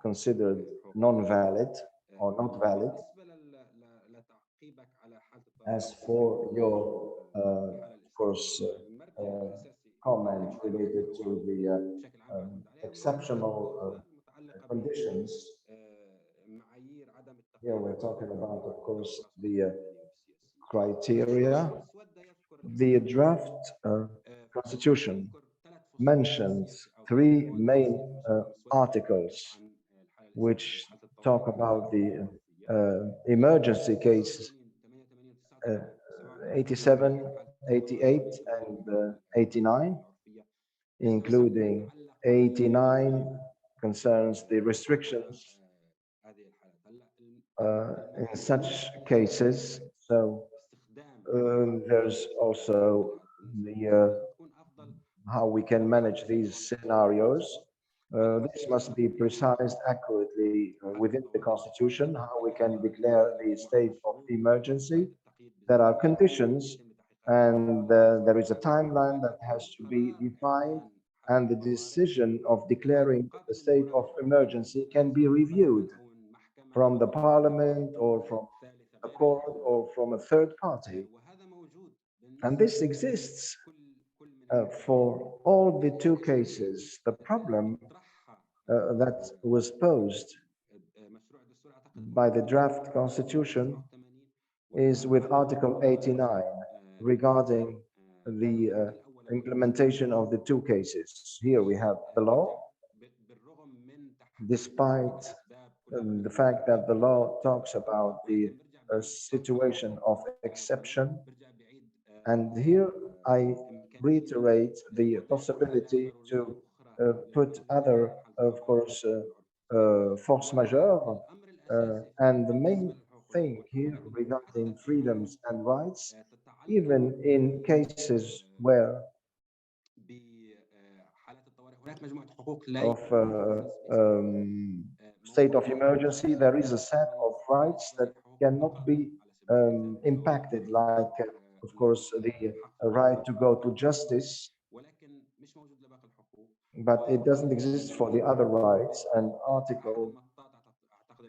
considered non-valid or not valid. As for your, of course, comment related to the exceptional conditions, here we're talking about, of course, the criteria. The draft constitution mentions three main articles which talk about the emergency cases, 87, 88, and 89, including 89 concerns the restrictions in such cases. So there's also the how we can manage these scenarios. This must be precised accurately within the Constitution, how we can declare the state of emergency. There are conditions, and there is a timeline that has to be defined, and the decision of declaring the state of emergency can be reviewed from the parliament or from a court or from a third party. And this exists for all the two cases. The problem that was posed by the draft constitution is with Article 89 regarding the implementation of the two cases. Here we have the law, despite the fact that the law talks about the situation of exception. And here I reiterate the possibility to put other, of course, force majeure. And the main thing here regarding freedoms and rights, even in cases where of state of emergency, there is a set of rights that cannot be impacted, like, of course, the right to go to justice, but it doesn't exist for the other rights. And article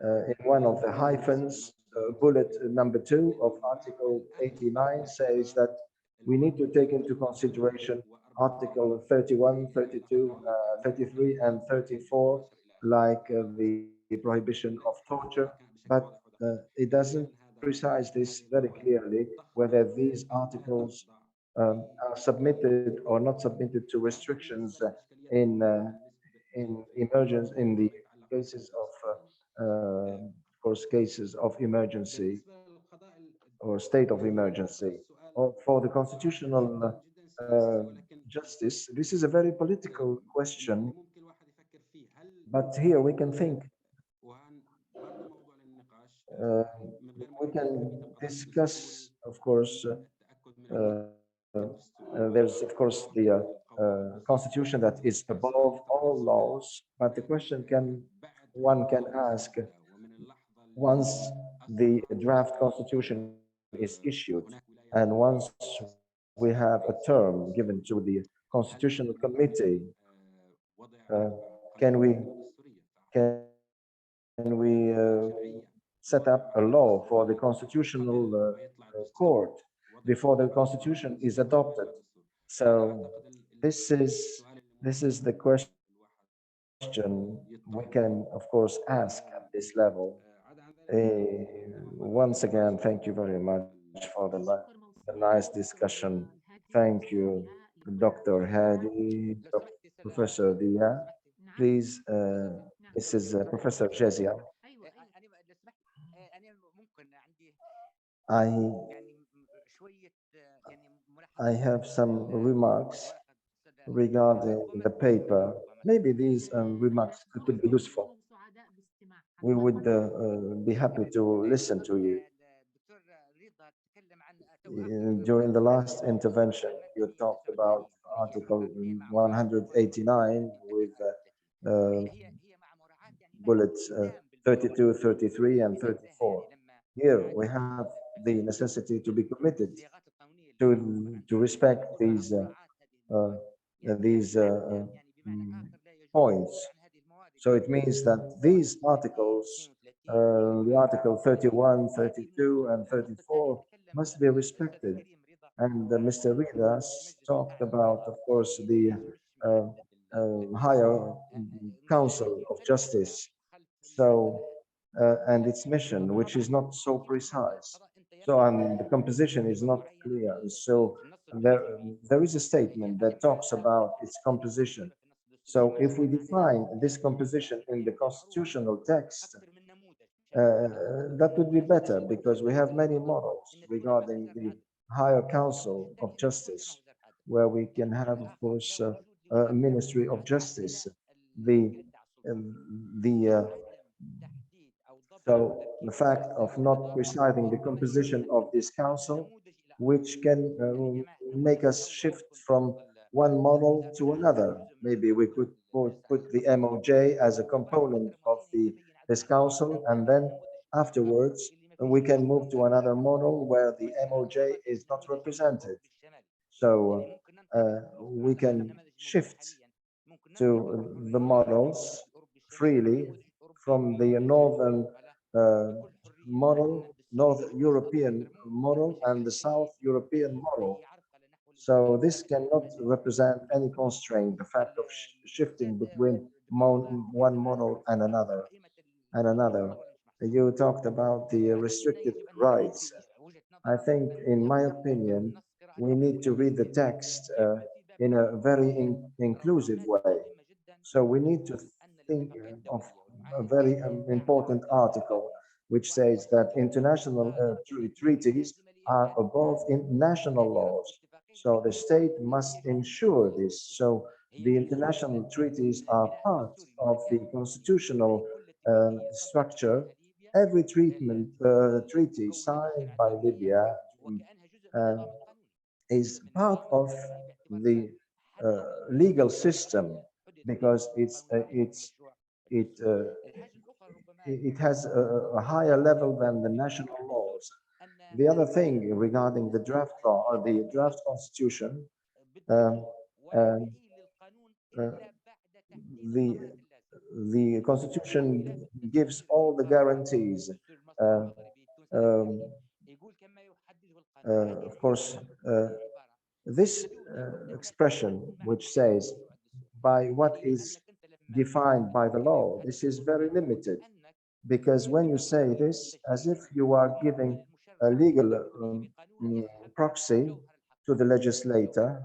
in one of the hyphens, bullet number 2 of Article 89 says that we need to take into consideration Article 31, 32, 33, and 34, like the prohibition of torture, but it doesn't precise this very clearly, whether these articles are submitted or not submitted to restrictions in emergence, in the cases of course, cases of emergency or state of emergency. Or for the constitutional justice, this is a very political question, but here we can think, we can discuss, of course, there's, of course, the constitution that is above all laws, but the question one can ask, once the draft constitution is issued and once we have a term given to the constitutional committee, can we set up a law for the constitutional court before the constitution is adopted? So this is the question we can, of course, ask at this level. Once again, thank you very much for the nice discussion. Thank you, Dr. Hadi, Professor Dia. Please, this is Professor Jazia. I have some remarks regarding the paper. Maybe these remarks could be useful. We would be happy to listen to you. During the last intervention, you talked about Article 189 with bullets 32, 33, and 34. Here we have the necessity to be committed to respect these points. So it means that these articles, the Article 31, 32, and 34, must be respected. And Mr. Ridas talked about, of course, the higher Council of Justice. So, and its mission, which is not so precise. So, and the composition is not clear. So there is a statement that talks about its composition. So if we define this composition in the constitutional text, that would be better, because we have many models regarding the higher Council of Justice, where we can have, of course, a Ministry of Justice. So the fact of not precising the composition of this council, which can make us shift from one model to another. Maybe we could put the MOJ as a component of this council, and then afterwards we can move to another model where the MOJ is not represented. So we can shift to the models freely from the northern model, North European model, and the South European model. So this cannot represent any constraint, the fact of shifting between one model and another. You talked about the restricted rights. I think, in my opinion, we need to read the text in a very inclusive way. So we need to think of a very important article which says that international treaties are above national laws. So the state must ensure this. So the international treaties are part of the constitutional structure. Every treaty signed by Libya is part of the legal system, because it has a higher level than the national laws. The other thing regarding the draft law or the draft constitution, the Constitution gives all the guarantees. Of course, this expression, which says by what is defined by the law, this is very limited, because when you say this, as if you are giving a legal proxy to the legislator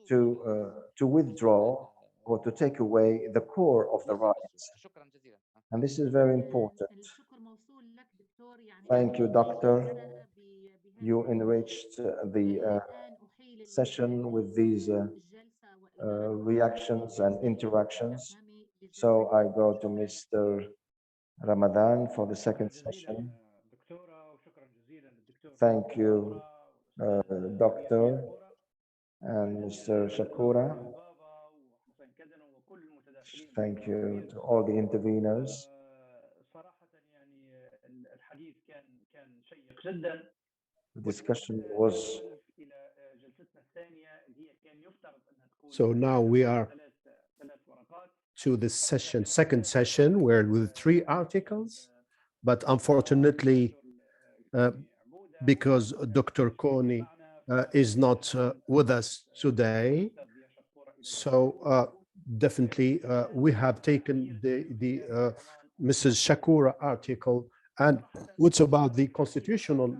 to withdraw or to take away the core of the rights. And this is very important. Thank you, Doctor. You enriched the session with these reactions and interactions. So I go to Mr. Ramadan for the second session. Thank you, Doctor and Mr. Shakura. Thank you to all the interveners. The discussion was. So now we are to the session, second session, where with 3 articles, but unfortunately, because Dr. Koni is not with us today, so definitely we have taken the Mrs. Shakura article, and it's about the constitutional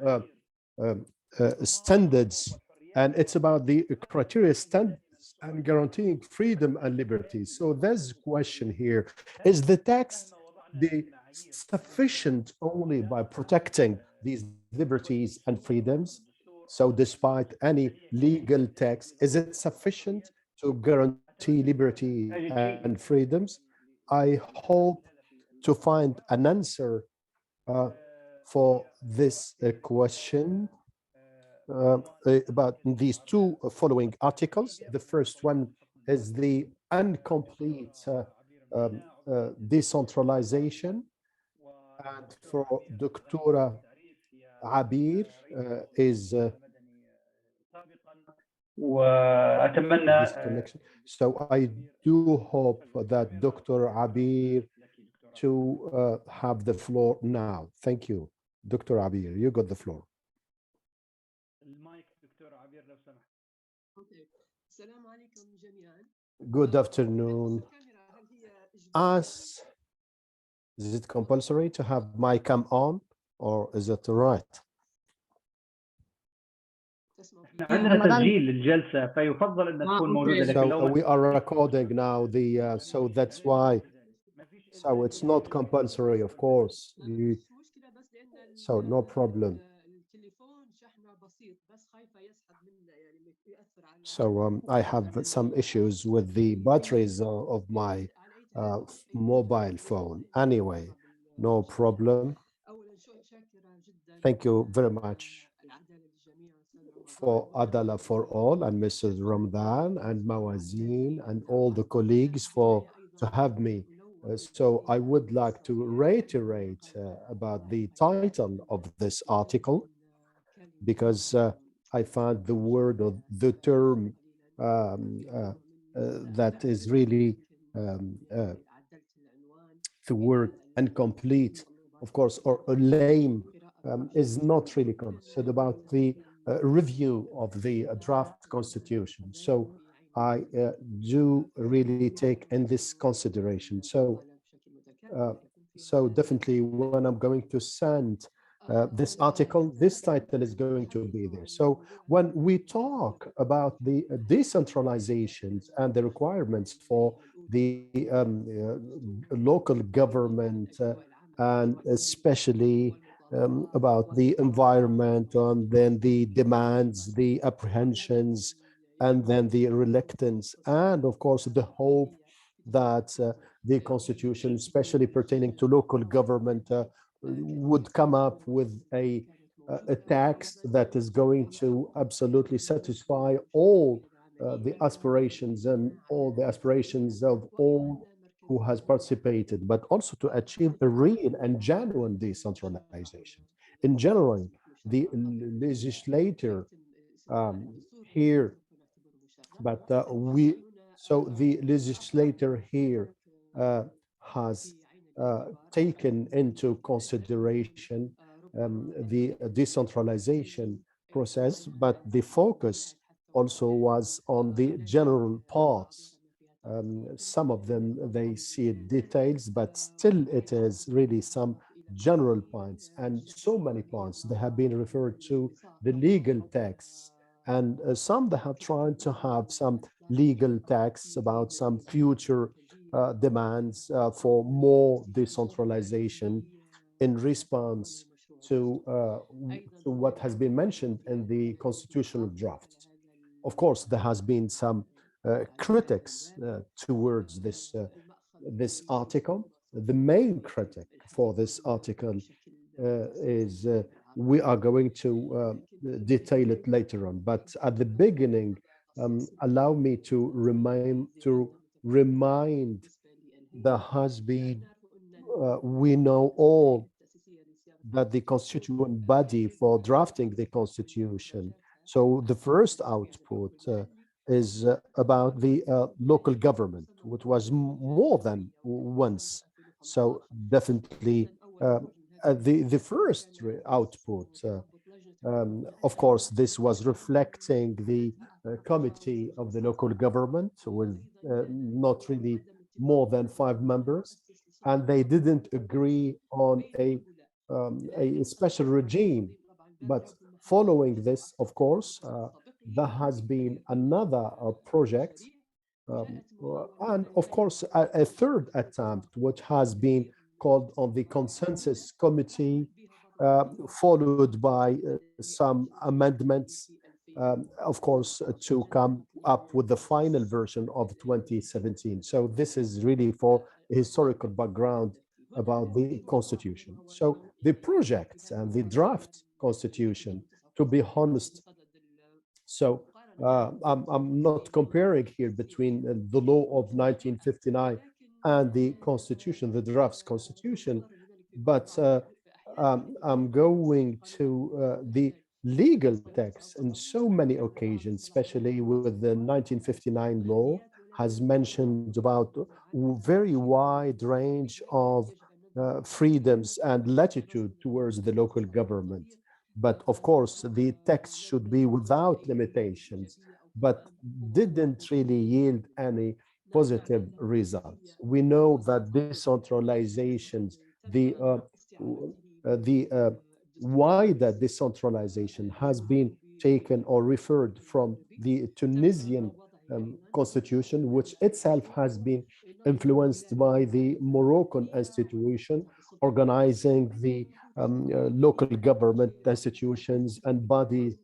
standards, and it's about the criteria standards and guaranteeing freedom and liberty. So there's a question here: is the text sufficient only by protecting these liberties and freedoms? So despite any legal text, is it sufficient to guarantee liberty and freedoms? I hope to find an answer for this question about these 2 following articles. The first one is the incomplete decentralization, and for Dr. Abir is disconnection. So I do hope that Dr. Abir to have the floor now. Thank you. Dr. Abir, you got the floor. Good afternoon. Is it compulsory to have my cam on, or is it right? عندنا تسجيل للجلسة فيفضل أن تكون موجودة. So we are recording now so that's why. So it's not compulsory, of course. So no problem. So I have some issues with the batteries of my mobile phone. Anyway, no problem. Thank you very much for Adala for all, and Mrs. Ramadan and موازين and all the colleagues to have me. So I would like to reiterate about the title of this article, because I found the word or the term that is really the word incomplete, of course, or lame is not really considered about the review of the draft constitution. So I do really take in this consideration. So definitely when I'm going to send this article, this title is going to be there. So when we talk about the decentralizations and the requirements for the local government, and especially about the environment, and then the demands, the apprehensions, and then the reluctance, and of course the hope that the constitution, especially pertaining to local government, would come up with a text that is going to absolutely satisfy all the aspirations and all the aspirations of all who has participated, but also to achieve a real and genuine decentralization. In general, the legislator here, but So the legislator here has taken into consideration the decentralization process, but the focus also was on the general parts. Some of them, they see details, but still it is really some general points, and so many points that have been referred to the legal texts, and some that have tried to have some legal texts about some future demands for more decentralization in response to what has been mentioned in the constitutional draft. Of course, there has been some critics towards this article. The main critic for this article is we are going to detail it later on, but at the beginning, allow me to remind there has been, we know all that the constituent body for drafting the constitution. So the first output is about the local government, which was more than once. So definitely the first output, of course, this was reflecting the committee of the local government with not really more than 5 members, and they didn't agree on a special regime. But following this, of course, there has been another project, and of course, a third attempt, which has been called on the consensus committee, followed by some amendments, of course, to come up with the final version of 2017. So this is really for historical background about the constitution. So the projects and the draft constitution, to be honest, so I'm not comparing here between the law of 1959 and the constitution, the draft constitution, but I'm going to the legal text in so many occasions, especially with the 1959 law, has mentioned about very wide range of freedoms and latitude towards the local government. But of course, the text should be without limitations, but didn't really yield any positive results. We know that decentralizations, the wider decentralization has been taken or referred from the Tunisian constitution, which itself has been influenced by the Moroccan institution, organizing the local government institutions and bodies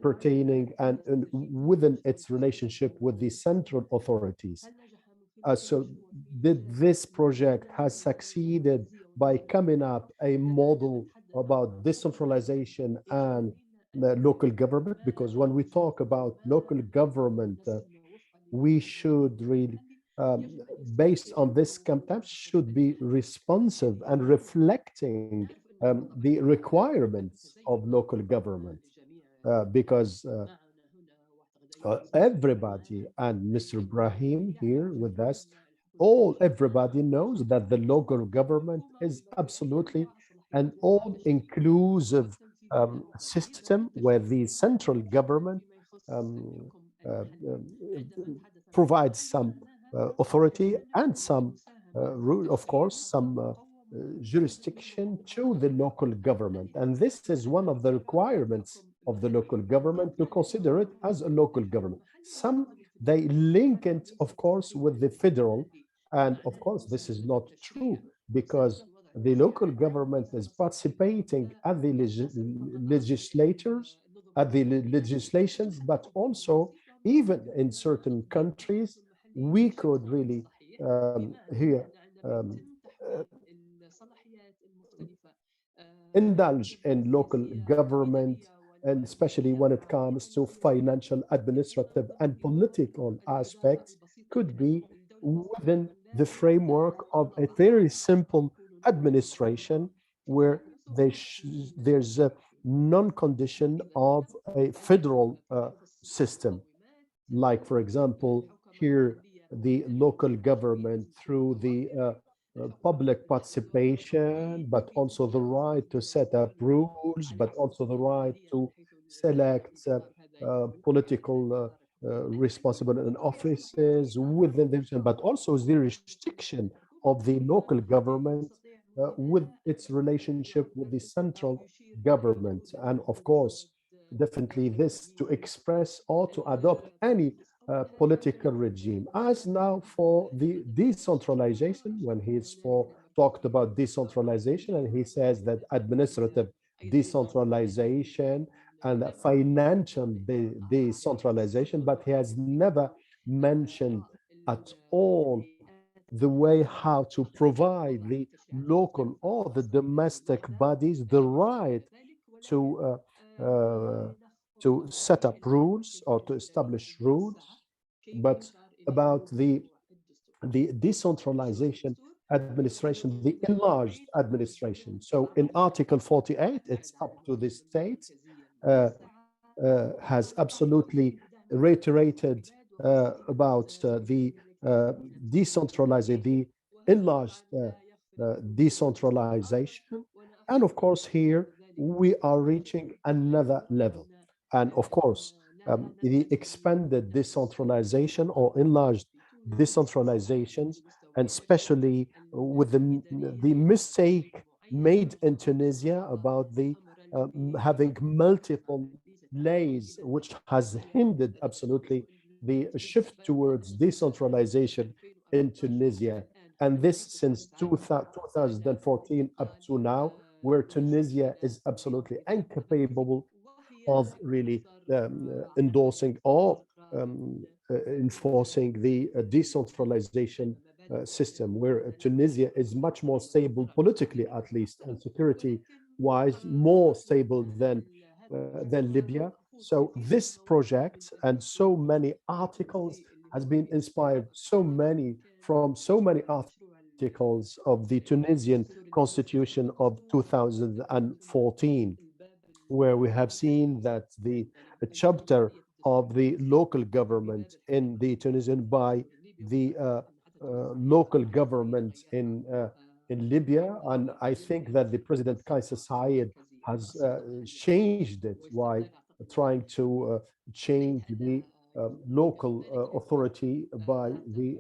pertaining and within its relationship with the central authorities. So this project has succeeded by coming up a model about decentralization and local government, because when we talk about local government, we should really, based on this concept, should be responsive and reflecting the requirements of local government, because everybody, and Mr. Ibrahim here with us, everybody knows that the local government is absolutely an all-inclusive system where the central government provides some authority and some rule, of course, some jurisdiction to the local government. And this is one of the requirements of the local government, to consider it as a local government. Some, they link it, of course, with the federal. And of course, this is not true, because the local government is participating at the legislators, at the legislations, but also even in certain countries, we could really here indulge in local government, and especially when it comes to financial, administrative, and political aspects, could be within the framework of a very simple administration where there's a non-condition of a federal system. Like, for example, here the local government through the public participation, but also the right to set up rules, but also the right to select political responsible in offices within the, but also the restriction of the local government with its relationship with the central government. And of course, definitely this to express or to adopt any political regime. As now for the decentralization, when he's talked about decentralization, and he says that administrative decentralization and financial decentralization, but he has never mentioned at all the way how to provide the local or the domestic bodies the right to set up rules or to establish rules, but about the decentralization administration, the enlarged administration. So in Article 48, it's up to the state, has absolutely reiterated about the decentralizing, the enlarged decentralization. And of course, here we are reaching another level. And of course, the expanded decentralization or enlarged decentralizations, and especially with the mistake made in Tunisia about the having multiple lays, which has hindered absolutely the shift towards decentralization in Tunisia. And this since 2014 up to now, where Tunisia is absolutely incapable of really endorsing or enforcing the decentralization system, where Tunisia is much more stable politically, at least, and security-wise, more stable than Libya. So this project and so many articles has been inspired from so many articles of the Tunisian constitution of 2014, where we have seen that the chapter of the local government in the Tunisian by the local government in Libya, and I think that the President Kais Saied has changed it by trying to change the local authority by the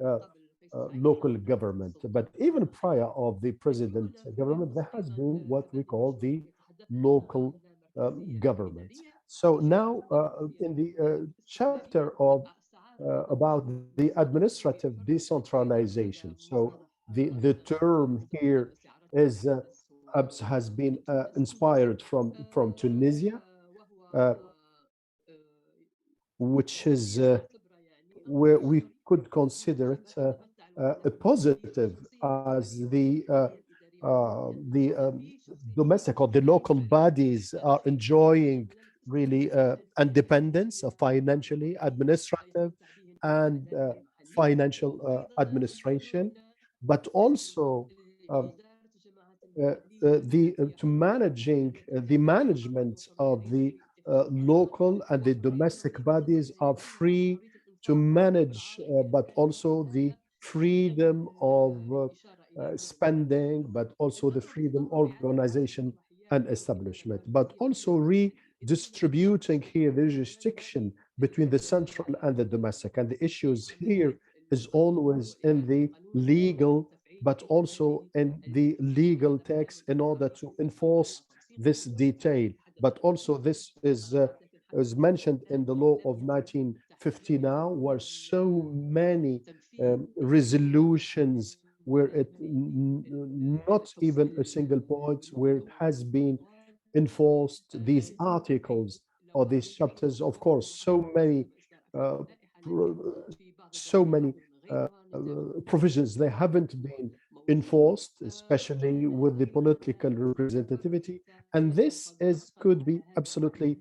local government. But even prior of the president government, there has been what we call the local government. So now in the chapter of about the administrative decentralization, so the term here is has been inspired from Tunisia, which is where we could consider it a positive, as the domestic or the local bodies are enjoying really independence financially, administrative, and financial administration, but also to managing the management of the local and the domestic bodies are free to manage, but also the freedom of spending, but also the freedom organization and establishment, but also redistributing here the jurisdiction between the central and the domestic. And the issues here is always in the legal, but also in the legal text in order to enforce this detail. But also this is mentioned in the law of 1950 now, where so many resolutions where it not even a single point where it has been enforced, these articles or these chapters. Of course, so many provisions, they haven't been enforced, especially with the political representativity. And this could be absolutely,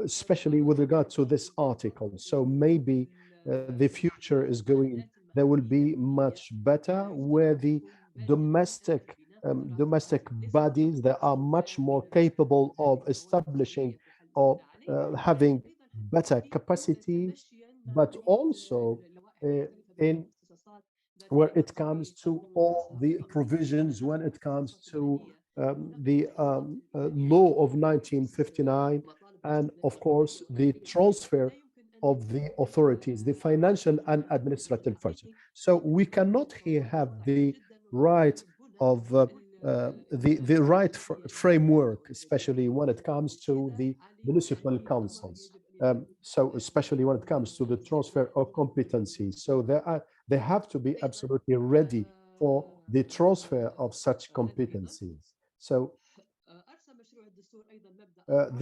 especially with regard to this article. So maybe the future is going, there will be much better, where the domestic bodies that are much more capable of establishing or having better capacity, but also in where it comes to all the provisions, when it comes to the law of 1959, and of course the transfer of the authorities, the financial and administrative function. So we cannot here have the right of the right framework, especially when it comes to the municipal councils. So especially when it comes to the transfer of competencies. So they have to be absolutely ready for the transfer of such competencies. So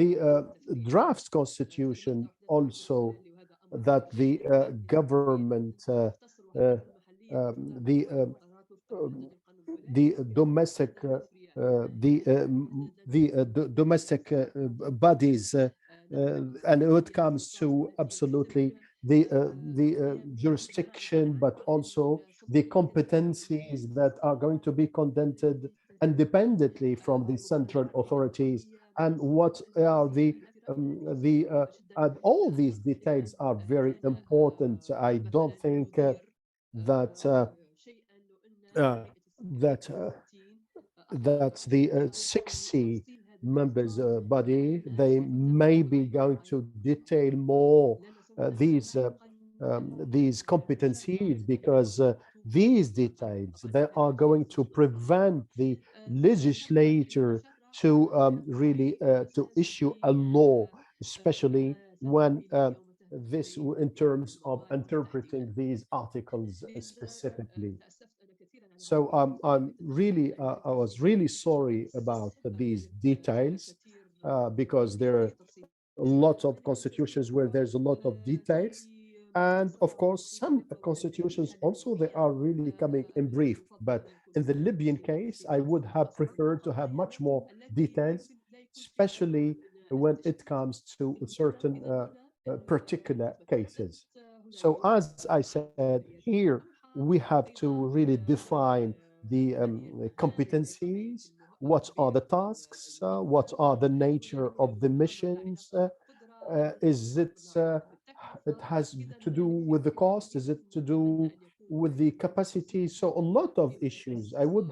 the draft constitution also that the government, the domestic, the domestic bodies, and it comes to absolutely the jurisdiction, but also the competencies that are going to be conducted independently from the central authorities, and what are the and all these details are very important. I don't think that the 60 members body, they may be going to detail more these competencies, because these details, they are going to prevent the legislature to really to issue a law, especially when this in terms of interpreting these articles specifically. So I'm really, I was really sorry about these details because there are a lot of constitutions where there's a lot of details. And of course, some constitutions also, they are really coming in brief. But in the Libyan case, I would have preferred to have much more details, especially when it comes to certain particular cases. So as I said, here we have to really define the competencies, what are the tasks, what are the nature of the missions, is it it has to do with the cost, is it to do with the capacity? So a lot of issues. I would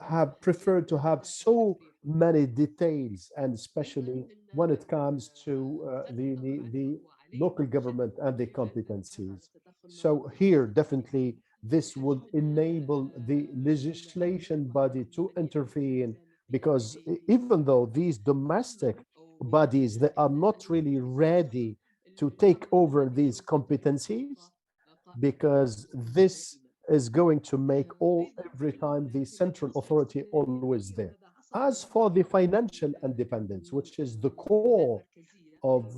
have preferred to have so many details, and especially when it comes to the local government and the competencies. So here, definitely, this would enable the legislation body to intervene, because even though these domestic bodies, they are not really ready to take over these competencies, because this is going to make every time the central authority always there. As for the financial independence, which is the core of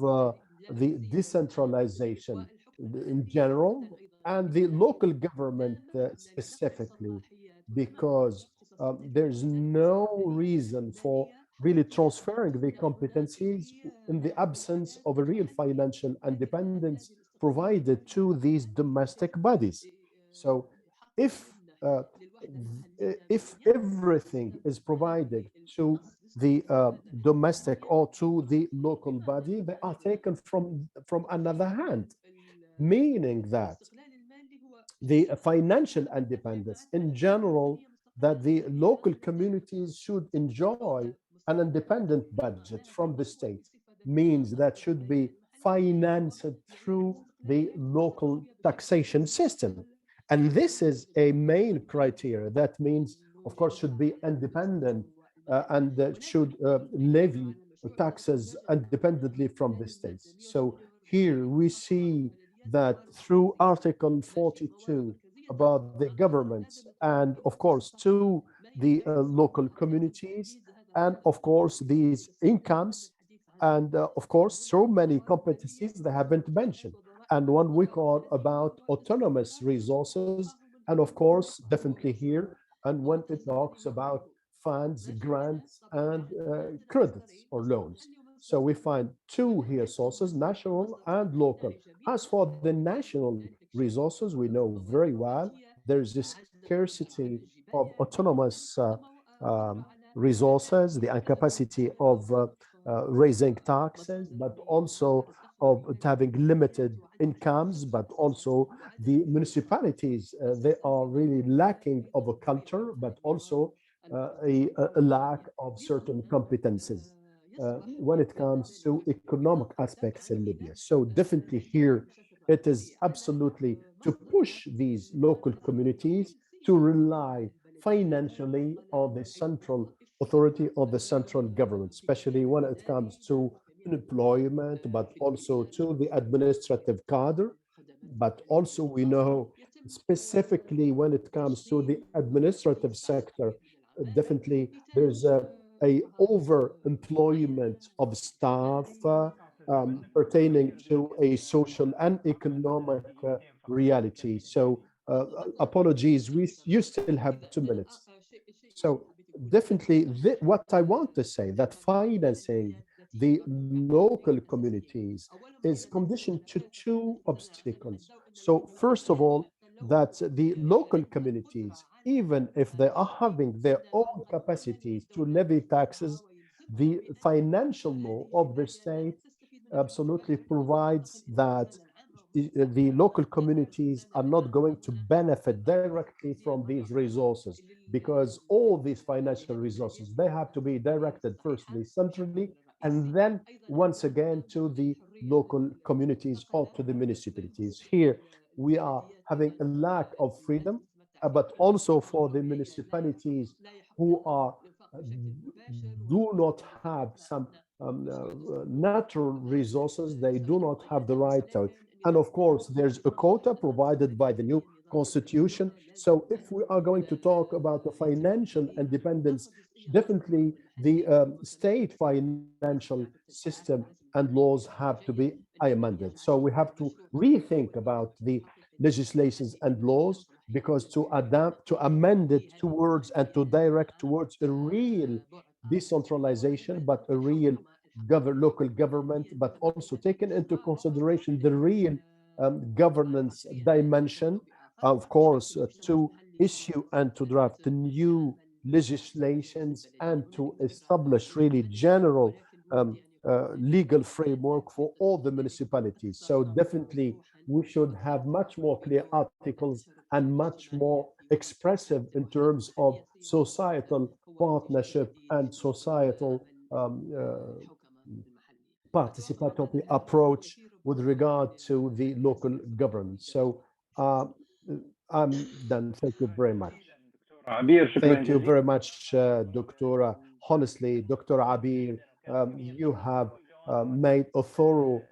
the decentralization in general, and the local government specifically, because there's no reason for really transferring the competencies in the absence of a real financial independence provided to these domestic bodies. So if everything is provided to the domestic or to the local body, they are taken from another hand, meaning that the financial independence in general, that the local communities should enjoy an independent budget from the state, means that should be financed through the local taxation system. And this is a main criteria. That means, of course, should be independent and should levy taxes independently from the states. So here we see that through Article 42 about the governments, and of course to the local communities, and of course these incomes, and of course so many competencies that haven't mentioned, and one we call about autonomous resources, and of course definitely here, and when it talks about funds, grants, and credits or loans. So we find two here sources, national and local. As for the national resources, we know very well there's this scarcity of autonomous resources, the incapacity of raising taxes, but also of having limited incomes, but also the municipalities, they are really lacking of a culture, but also a lack of certain competences when it comes to economic aspects in Libya. So definitely here, it is absolutely to push these local communities to rely financially on the central authority of the central government, especially when it comes to employment, but also to the administrative cadre. But also we know specifically when it comes to the administrative sector, definitely there's a over-employment of staff pertaining to a social and economic reality. So apologies, you still have 2 minutes. So definitely what I want to say that financing the local communities is conditioned to 2 obstacles. So first of all, that the local communities, even if they are having their own capacities to levy taxes, the financial law of the state absolutely provides that the local communities are not going to benefit directly from these resources, because all these financial resources, they have to be directed firstly centrally, and then once again to the local communities or to the municipalities. Here we are having a lack of freedom, but also for the municipalities who are do not have some natural resources, they do not have the right to it. And of course, there's a quota provided by the new constitution. So if we are going to talk about the financial independence, definitely the state financial system and laws have to be amended. So we have to rethink about the legislations and laws, because to adapt, to amend it towards and to direct towards a real decentralization, but a real local government, but also taking into consideration the real governance dimension, of course, to issue and to draft new legislations and to establish really general legal framework for all the municipalities. So definitely we should have much more clear articles and much more expressive in terms of societal partnership and societal participatory approach with regard to the local government. So I'm done. Thank you very much. Thank you very much, Doctora. Honestly, Dr. Abir, you have made a thorough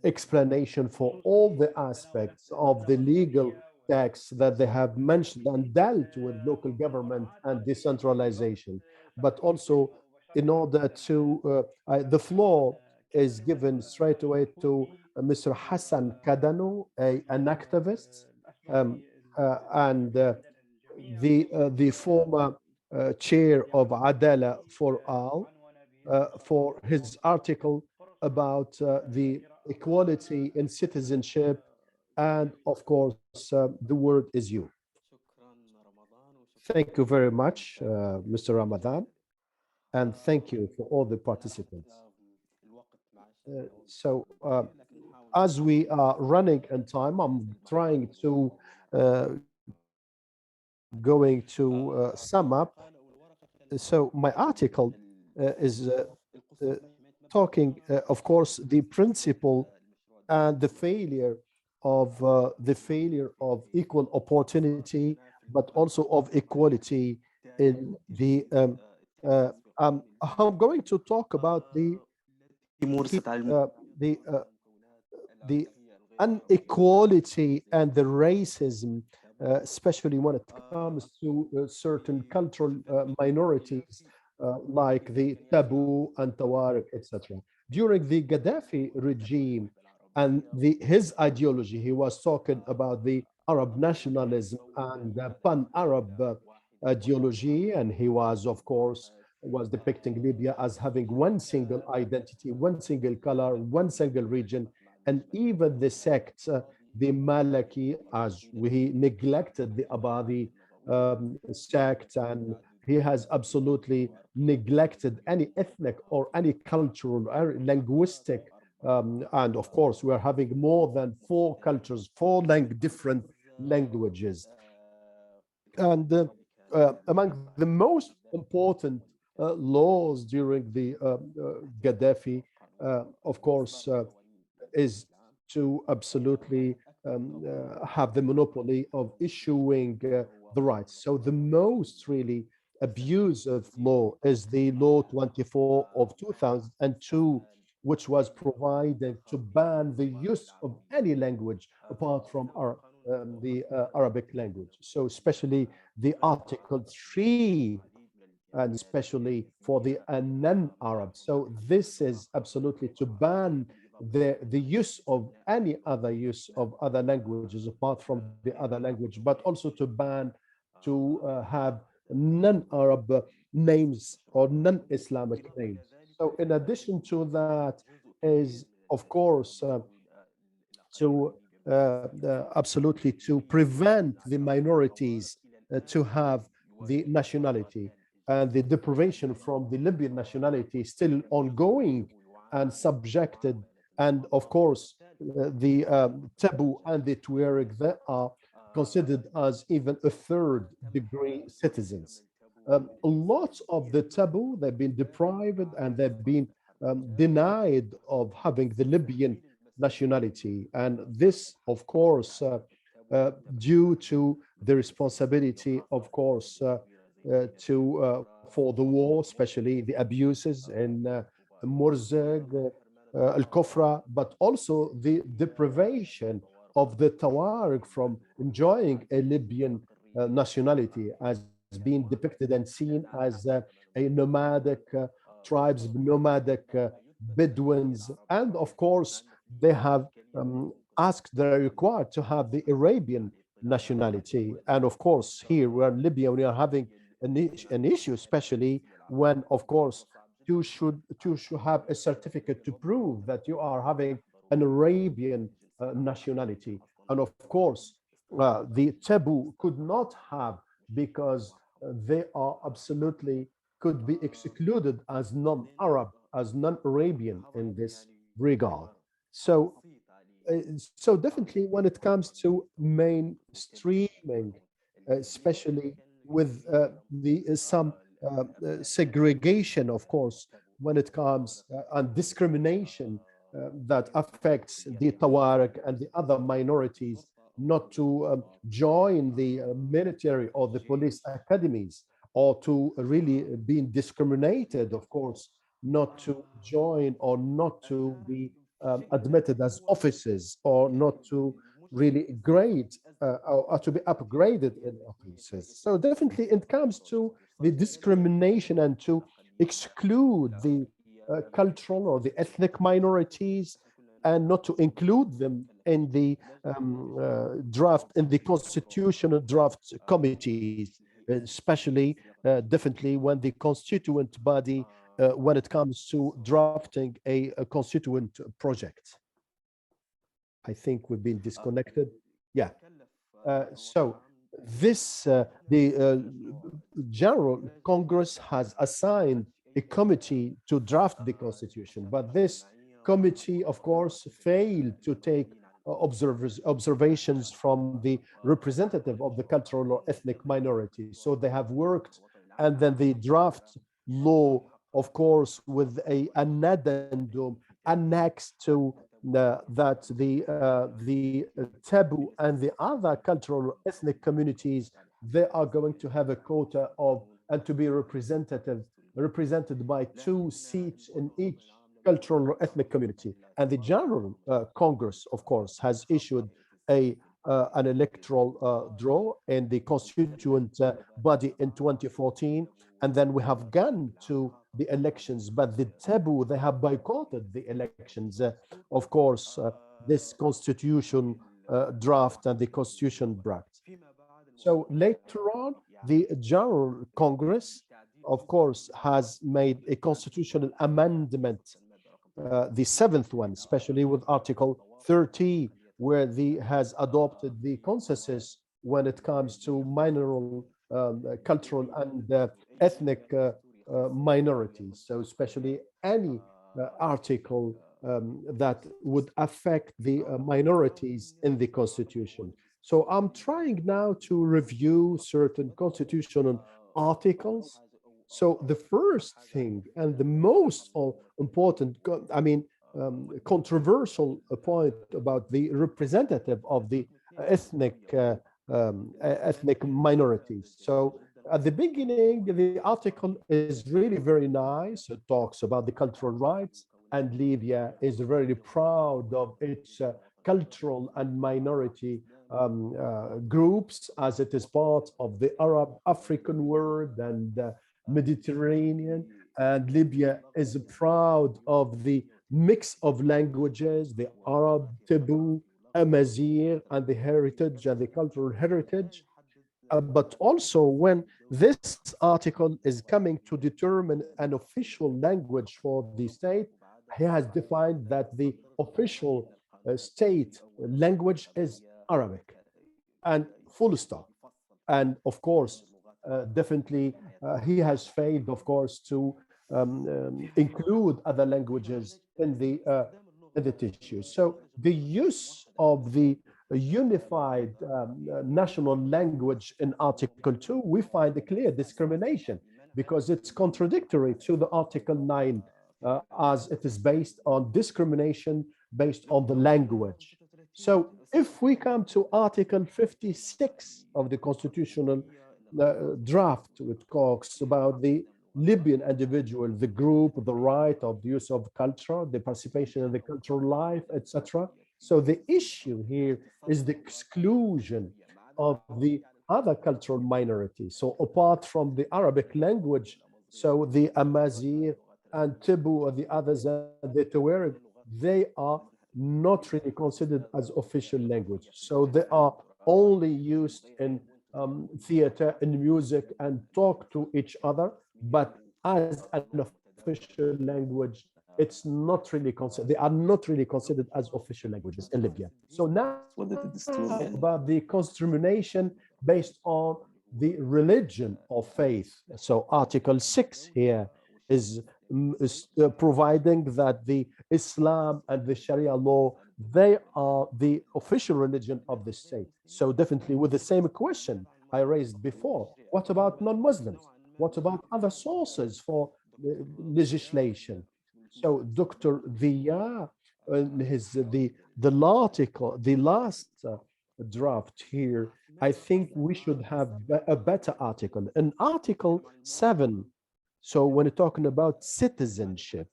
explanation for all the aspects of the legal text that they have mentioned and dealt with local government and decentralization. But also, in order to, the floor is given straight away to Mr. Hassan Kadano, an activist, and the former chair of Adala for All, for his article about the equality in citizenship. And of course, the word is you. Thank you very much, Mr. Ramadan, and thank you for all the participants. So as we are running in time, I'm trying to going to sum up. So my article is talking, of course, the principle and the failure of equal opportunity, but also of equality in the. I'm going to talk about the inequality and the racism, especially when it comes to certain cultural minorities, like the Taboo and Tawarik, etc. During the Gaddafi regime and his ideology, he was talking about the Arab nationalism and the pan-Arab ideology, and he was, of course, was depicting Libya as having one single identity, one single color, one single region, and even the sects, the Maliki, as we neglected the Abadi sect, and he has absolutely neglected any ethnic or any cultural or linguistic And of course, we're having more than 4 cultures, 4 different languages. And among the most important laws during the Gaddafi, of course, is to absolutely have the monopoly of issuing the rights. So the most really abusive law is the Law 24 of 2002, which was provided to ban the use of any language apart from the Arabic language. So especially the Article 3, and especially for the non-Arab. So this is absolutely to ban the use of any other use of other languages apart from the other language, but also to ban to have non-Arab names or non-Islamic names. So in addition to that is, of course, to absolutely to prevent the minorities to have the nationality, and the deprivation from the Libyan nationality still ongoing and subjected. And of course, the taboo and the Tuareg, they are considered as even a third-degree citizens. A lot of the taboo, they've been deprived and they've been denied of having the Libyan nationality. And this, of course, due to the responsibility, of course, for the war, especially the abuses in Murzag, Al-Kufra, but also the deprivation of the Tuareg from enjoying a Libyan nationality, as being depicted and seen as a nomadic tribes, nomadic Bedouins. And of course, they have asked, they're required to have the Arabian nationality. And of course, here we're in Libya, we are having an issue, especially when, of course, you should have a certificate to prove that you are having an Arabian nationality. And of course, the taboo could not have, because they are absolutely could be excluded as non-Arab, as non-Arabian in this regard. So definitely when it comes to mainstreaming, especially with some segregation, of course, when it comes and discrimination that affects the Tuareg and the other minorities not to join the military or the police academies, or to really being discriminated, of course, not to join or not to be admitted as officers, or not to really grade or to be upgraded in offices. So definitely it comes to the discrimination and to exclude the cultural or the ethnic minorities, and not to include them in the draft, in the constitutional draft committees, especially definitely when the constituent body, when it comes to drafting a constituent project. I think we've been disconnected. Yeah. So this, the General Congress has assigned a committee to draft the constitution, but this committee, of course, failed to take observations from the representative of the cultural or ethnic minorities. So they have worked, and then the draft law, of course, with an addendum annexed to that the taboo and the other cultural or ethnic communities, they are going to have a quota of, and to be represented by 2 seats in each cultural or ethnic community. And the General Congress, of course, has issued an electoral draw in the constituent body in 2014, and then we have gone to the elections, but the taboo, they have boycotted the elections. Of course, this constitution draft and the constitution draft. So later on, the General Congress, of course, has made a constitutional amendment, the 7th one, especially with Article 30, where the has adopted the consensus when it comes to minor cultural and ethnic minorities. So especially any article that would affect the minorities in the constitution. So I'm trying now to review certain constitutional articles. So the first thing and the most important, controversial point about the representative of the ethnic minorities. So at the beginning, the article is really very nice. It talks about the cultural rights, and Libya is very proud of its cultural and minority groups, as it is part of the Arab African world and Mediterranean. And Libya is proud of the mix of languages, the Arab, Tibu, Amazigh, and the heritage and the cultural heritage. But also when this article is coming to determine an official language for the state, he has defined that the official state language is Arabic, and full stop. And of course, definitely he has failed, of course, to include other languages in the tissue. So the use of the unified national language in Article 2, we find a clear discrimination because it's contradictory to the Article 9 as it is based on discrimination based on the language. So if we come to Article 56 of the constitutional draft, which talks about the Libyan individual, the group, the right of the use of culture, the participation in the cultural life, etc. So the issue here is the exclusion of the other cultural minorities. So apart from the Arabic language, so the Amazigh and Tibu or the others, the Tuareg, they are not really considered as official language. So they are only used in theater and music and talk to each other, but as an official language, it's not really considered, they are not really considered as official languages in Libya. So now about the discrimination based on the religion or faith. So Article 6 here is providing that the Islam and the Sharia law, they are the official religion of the state. So definitely with the same question I raised before, what about non-Muslims? What about other sources for legislation? So Dr. Via, the article, the last draft here, I think we should have a better article. In Article 7, so when you're talking about citizenship,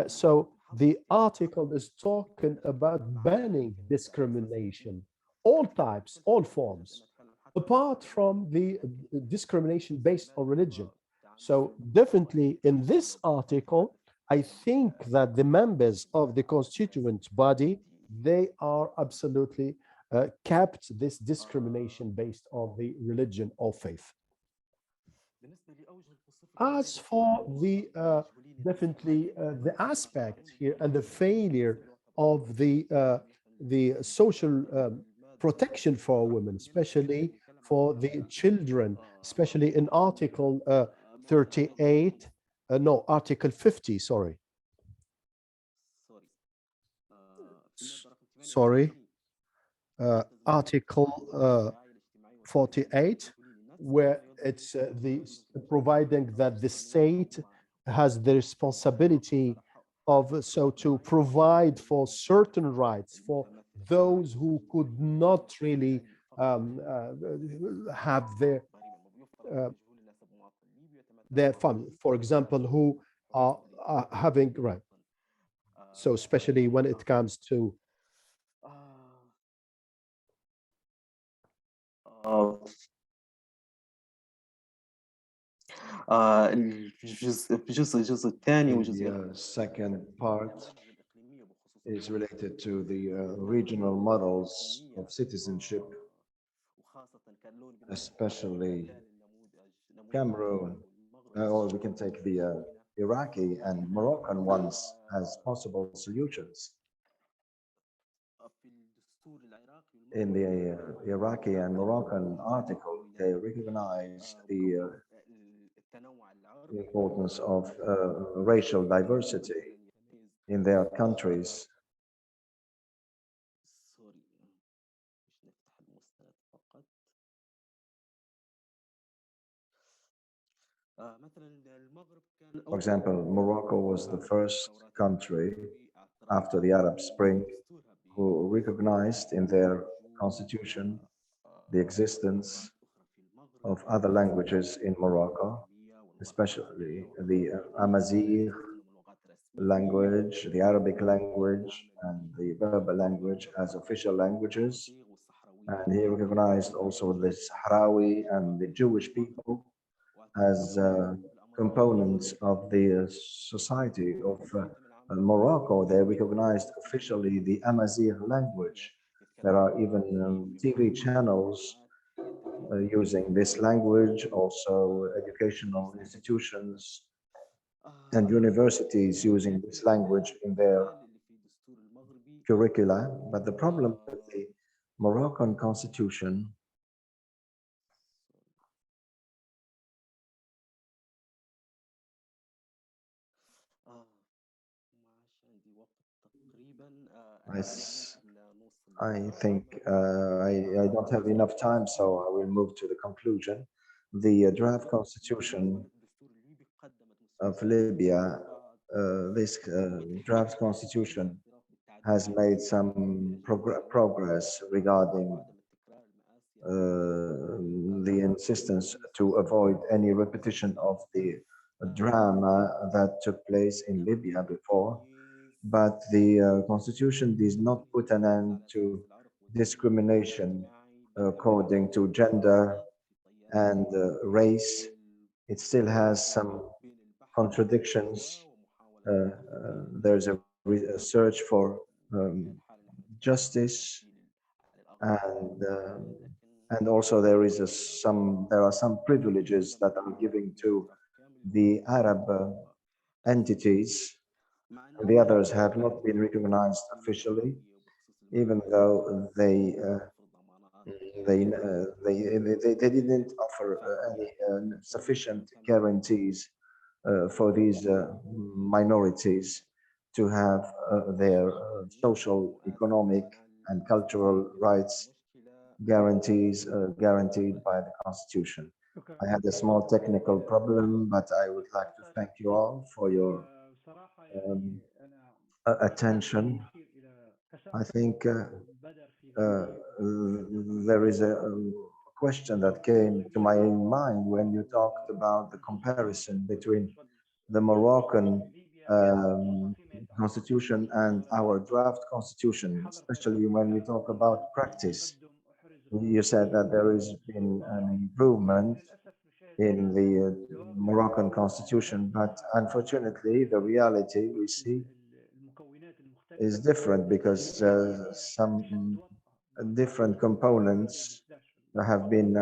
so the article is talking about banning discrimination, all types, all forms, apart from the discrimination based on religion. So definitely in this article, I think that the members of the constituent body, they are absolutely kept this discrimination based on the religion or faith. As for the definitely the aspect here and the failure of the social protection for women, especially for the children, especially in Article 38, no, Article 50, sorry. Sorry, Article 48, where it's providing that the state has the responsibility of to provide for certain rights for those who could not really have their family, for example, who are having right. So especially when it comes to الجزء الثاني والجزء The second part is related to the regional models of citizenship, especially Cameroon, or we can take the Iraqi and Moroccan ones as possible solutions. In the Iraqi and Moroccan article, they recognize the importance of racial diversity in their countries. For example, Morocco was the first country after the Arab Spring who recognized in their constitution the existence of other languages in Morocco, especially the Amazigh language, the Arabic language, and the Berber language as official languages. And he recognized also the Sahrawi and the Jewish people as components of the society of Morocco. They recognized officially the Amazigh language. There are even TV channels using this language, also educational institutions and universities using this language in their curricula. But the problem with the Moroccan constitution I think I don't have enough time, so I will move to the conclusion. The draft constitution of Libya, this draft constitution has made some progress regarding the insistence to avoid any repetition of the drama that took place in Libya before. But the constitution does not put an end to discrimination according to gender and race. It still has some contradictions. There's a search for justice, and also there are some privileges that are given to the Arab entities. The others have not been recognized officially, even though they didn't offer any sufficient guarantees for these minorities to have their social, economic, and cultural rights guaranteed by the Constitution. I had a small technical problem, but I would like to thank you all for your attention. I think there is a question that came to my mind when you talked about the comparison between the Moroccan constitution and our draft constitution, especially when we talk about practice. You said that there has been an improvement in the Moroccan constitution, but unfortunately the reality we see is different because some different components have been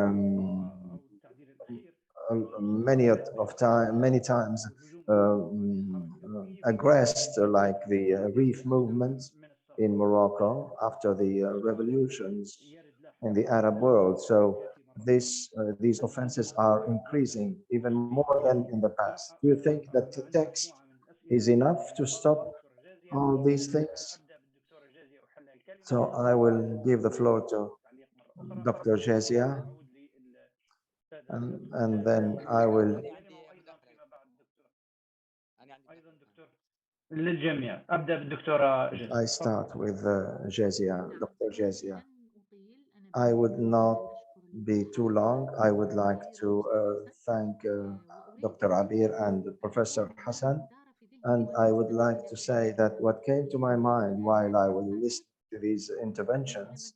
many times aggressed, like the Reef movement in Morocco after the revolutions in the Arab world. So these offenses are increasing even more than in the past. Do you think that the text is enough to stop all these things? So I will give the floor to Dr. Jazia, and then I will. للجميع. أبدأ بالدكتورة جزية. I start with Jazia, Dr. Jazia. I would not be too long. I would like to thank Dr. Abir and Professor Hassan. And I would like to say that what came to my mind while I was listening to these interventions,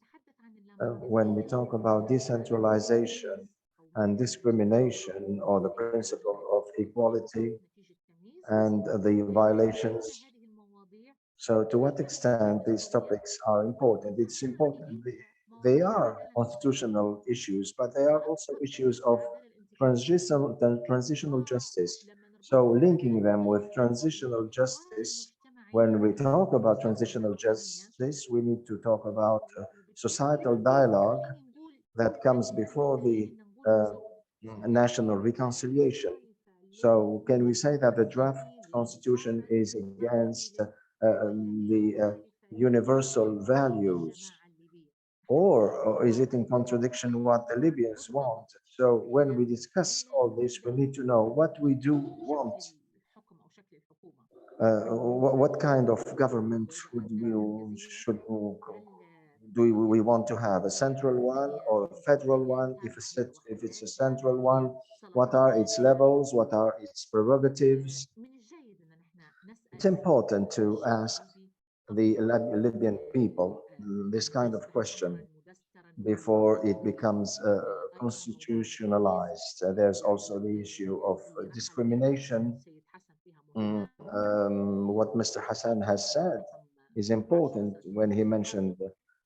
when we talk about decentralization and discrimination, or the principle of equality and the violations. So to what extent these topics are important? It's important. They are constitutional issues, but they are also issues of transitional justice. So linking them with transitional justice, when we talk about transitional justice, we need to talk about societal dialogue that comes before the national reconciliation. So can we say that the draft constitution is against the universal values, or is it in contradiction with what the Libyans want? So when we discuss all this, we need to know what we do want. What kind of government do we want to have? A central one or a federal one? If it's a central one, what are its levels? What are its prerogatives? It's important to ask the Libyan people this kind of question before it becomes constitutionalized. There's also the issue of discrimination. What Mr. Hassan has said is important when he mentioned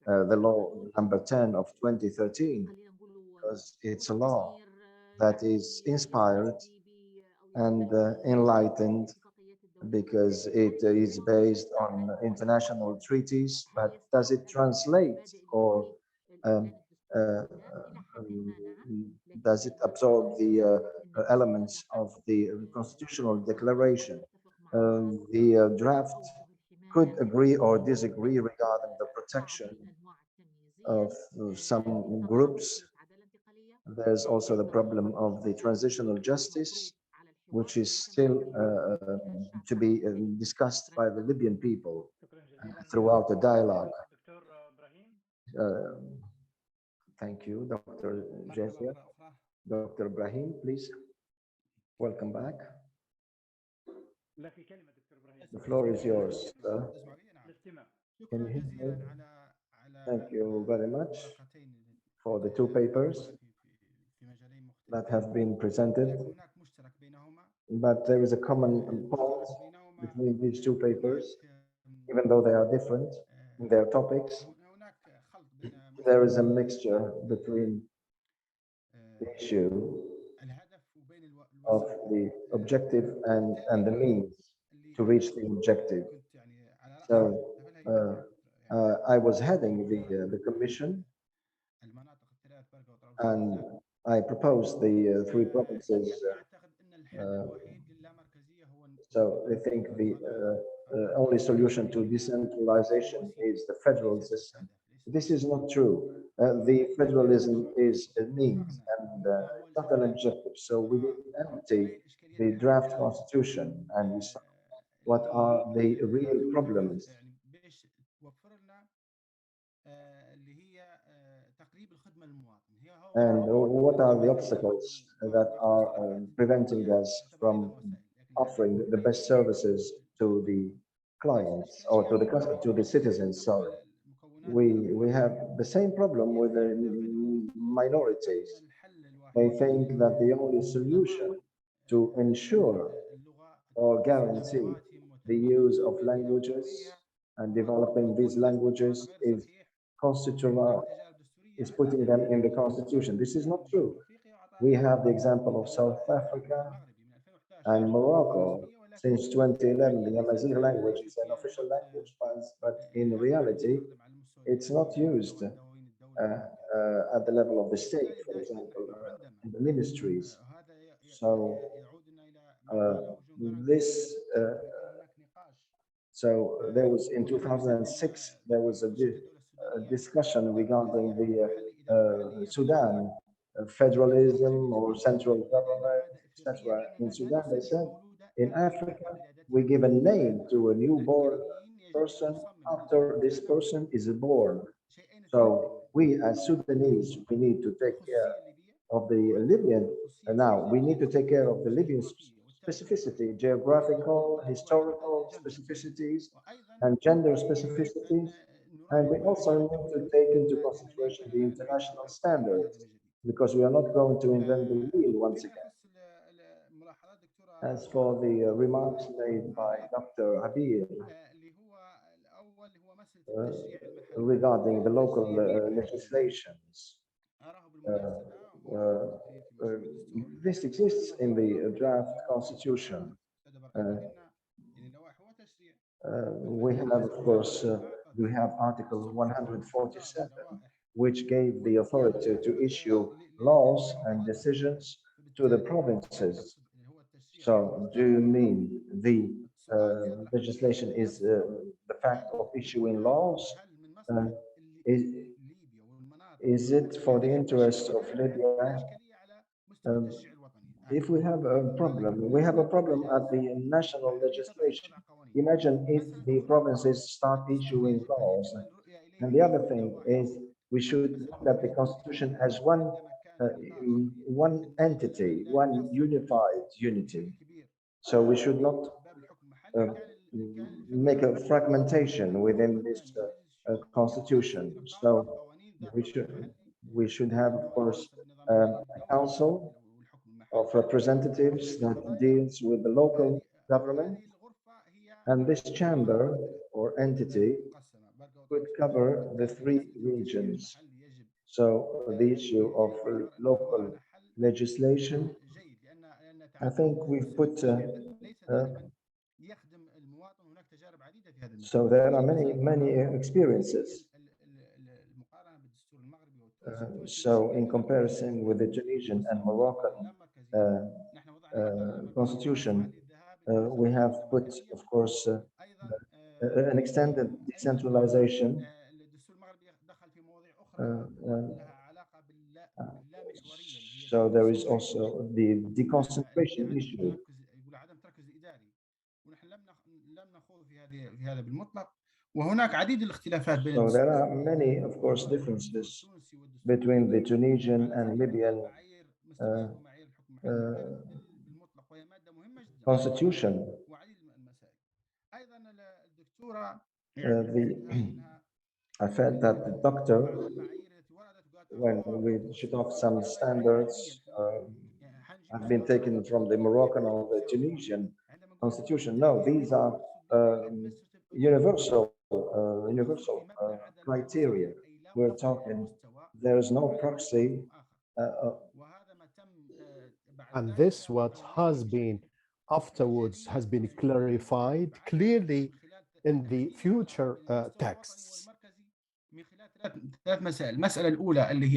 the law number 10 of 2013, because it's a law that is inspired and enlightened, because it is based on international treaties, but does it translate or does it absorb the elements of the constitutional declaration? The draft could agree or disagree regarding the protection of some groups. There's also the problem of the transitional justice, which is still to be discussed by the Libyan people throughout the dialogue. Thank you, Dr. Jazia. Dr. Ibrahim, please. Welcome back. The floor is yours, sir. Can you hear me? Thank you very much for the two papers that have been presented. But there is a common point between these two papers, even though they are different in their topics. There is a mixture between the issue of the objective and the means to reach the objective. So I was heading the commission, and I proposed the three provinces. So I think the only solution to decentralization is the federal system. This is not true. The federalism is a means and it's not an objective. So we need to empty the draft constitution and decide what are the real problems. And what are the obstacles that are preventing us from offering the best services to the clients or to the citizens? Sorry, we have the same problem with the minorities. They think that the only solution to ensure or guarantee the use of languages and developing these languages is constitutional, is putting them in the constitution. This is not true. We have the example of South Africa and Morocco. Since 2011, the Amazigh language is an official language, but in reality, it's not used at the level of the state, for example, in the ministries. So so there was in 2006, there was a discussion regarding the Sudan federalism or central government, etc. In Sudan, they said, in Africa, we give a name to a newborn person after this person is born. So we as Sudanese, we need to take care of the Libyan. Now we need to take care of the Libyan specificity, geographical, historical specificities, and gender specificities. And we also need to take into consideration the international standards, because we are not going to invent the wheel once again. As for the remarks made by Dr. Habib regarding the local legislations, this exists in the draft constitution. We have, of course, we have Article 147, which gave the authority to issue laws and decisions to the provinces. So do you mean the legislation is the fact of issuing laws. Is it for the interests of Libya? If we have a problem at the national legislation. Imagine if the provinces start issuing laws. And the other thing is we should look at the constitution as one entity, one unified unity. So we should not make a fragmentation within this constitution. So we should have, of course, a council of representatives that deals with the local government, and this chamber or entity could cover the 3 regions. So the issue of local legislation, I think we've put so there are many experiences. So in comparison with the Tunisian and Moroccan constitution, we have put, of course, an extended decentralization. So there is also the deconcentration issue. So there are many, of course, differences between the Tunisian and Libyan constitution. I felt that the doctor, when we should have some standards, have been taken from the Moroccan or the Tunisian constitution. No, these are universal criteria. We're talking, there is no proxy. And this, what has been afterwards, has been clarified clearly in the future texts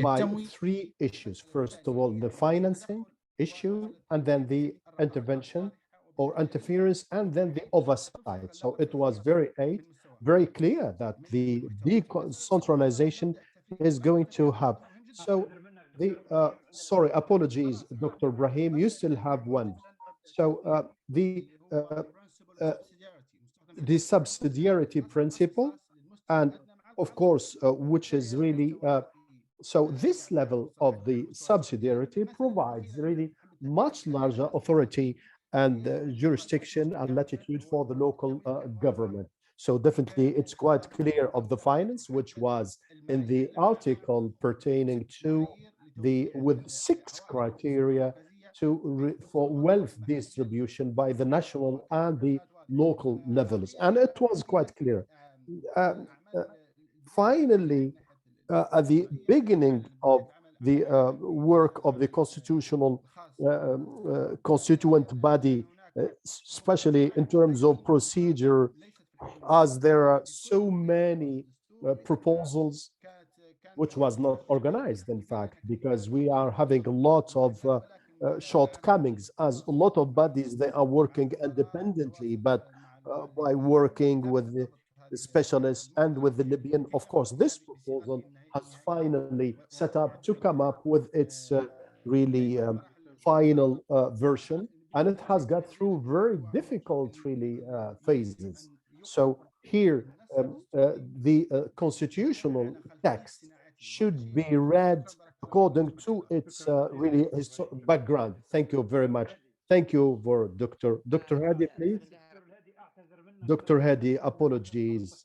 by 3 issues. First of all, the financing issue, and then the intervention or interference, and then the oversight. So it was very clear that the decentralization is going to happen. So the sorry, apologies, Dr. Brahim, you still have one. So the subsidiarity principle, and of course, which is really so this level of the subsidiarity provides really much larger authority and jurisdiction and latitude for the local government. So definitely it's quite clear of the finance, which was in the article pertaining to with 6 criteria for wealth distribution by the national and the local levels. And it was quite clear. Finally, at the beginning of the work of the constitutional constituent body, especially in terms of procedure, as there are so many proposals, which was not organized, in fact, because we are having a lot of shortcomings, as a lot of bodies, they are working independently, but by working with the specialists and with the Libyan, of course, this proposal has finally set up to come up with its really final version, and it has got through very difficult really phases. So here, the constitutional text should be read according to its really background. Thank you very much. Thank you for Dr. Hadi, please. Dr. Hadi, apologies,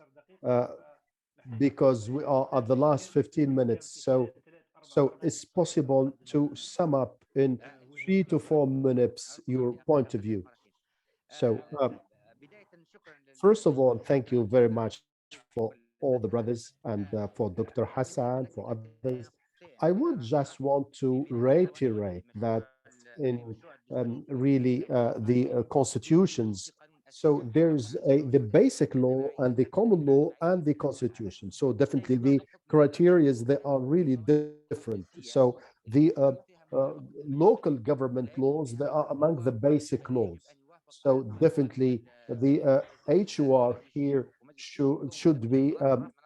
because we are at the last 15 minutes. So it's possible to sum up in 3 to 4 minutes your point of view. So first of all, thank you very much for all the brothers and for Dr. Hassan, for others. I would just want to reiterate that in really the constitutions, so there's the basic law and the common law and the constitution. So definitely the criteria, they are really different. So the local government laws, they are among the basic laws. So definitely the HUR here should be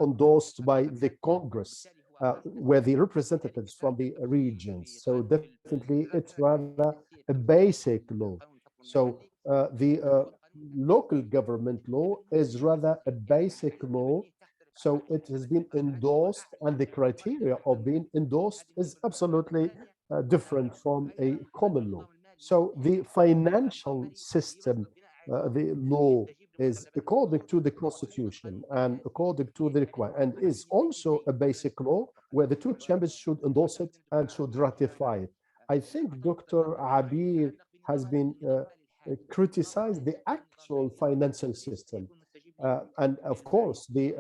endorsed by the Congress, where the representatives from the regions. So definitely it's rather a basic law. So the local government law is rather a basic law. So it has been endorsed, and the criteria of being endorsed is absolutely different from a common law. So the financial system, the law is according to the constitution and according to the requirement, and is also a basic law where the two chambers should endorse it and should ratify it. I think Dr. Abir has been criticized the actual financial system. And of course, the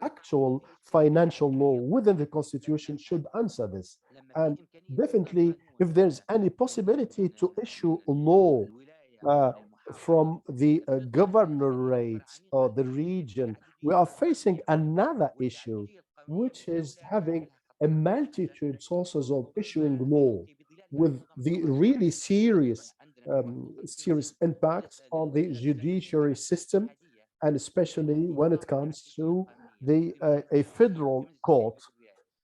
actual financial law within the constitution should answer this. And definitely, if there's any possibility to issue a law from the governorate or the region, we are facing another issue, which is having a multitude sources of issuing law with the really serious impacts on the judiciary system, and especially when it comes to the a federal court.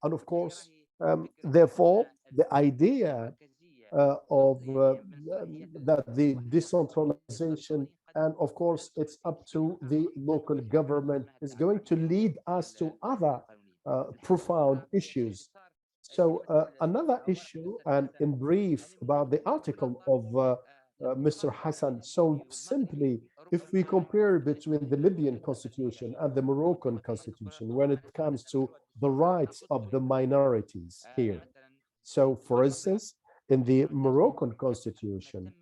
And of course, therefore, the idea that the decentralization, and of course it's up to the local government, is going to lead us to other profound issues. So another issue, and in brief about the article of Mr. Hassan, so simply, if we compare between the Libyan constitution and the Moroccan constitution when it comes to the rights of the minorities here. So for instance, in the Moroccan constitution,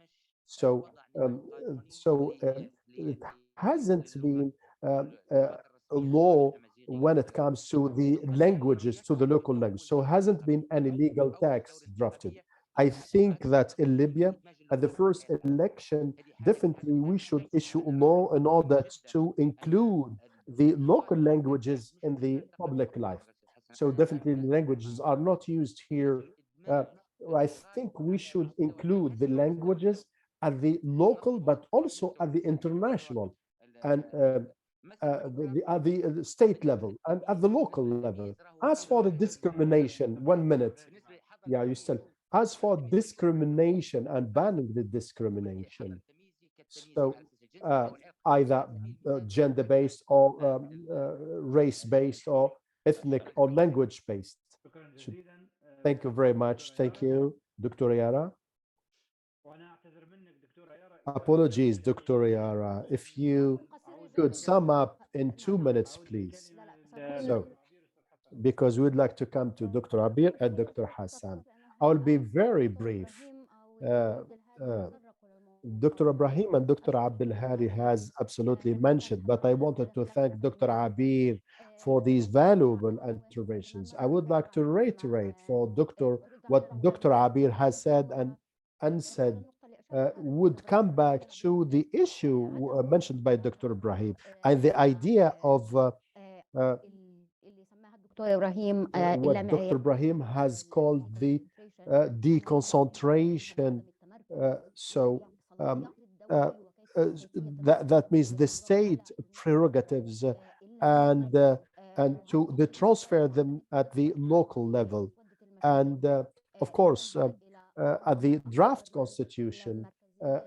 it hasn't been a law when it comes to the languages, to the local language. So hasn't been any legal text drafted. I think that in Libya, at the first election, definitely we should issue a law in order to include the local languages in the public life. So definitely languages are not used here. I think we should include the languages at the local, but also at the international, and at the state level and at the local level. As for the discrimination, 1 minute. Yeah, you still. As for discrimination and banning the discrimination, so either gender-based or race-based or ethnic or language-based. Thank you very much. Thank you, Dr. Yara. Apologies, Dr. Yara. If you could sum up in 2 minutes, please. So, because we'd like to come to Dr. Abir and Dr. Hassan. I will be very brief. Dr. Ibrahim and Dr. Abdel Hadi has absolutely mentioned, but I wanted to thank Dr. Abir for these valuable interventions. I would like to reiterate for what Dr. Abir has said and unsaid, would come back to the issue mentioned by Dr. Ibrahim and the idea of what Dr. Ibrahim has called the deconcentration. That means the state prerogatives and to transfer them at the local level. And of course, at the draft constitution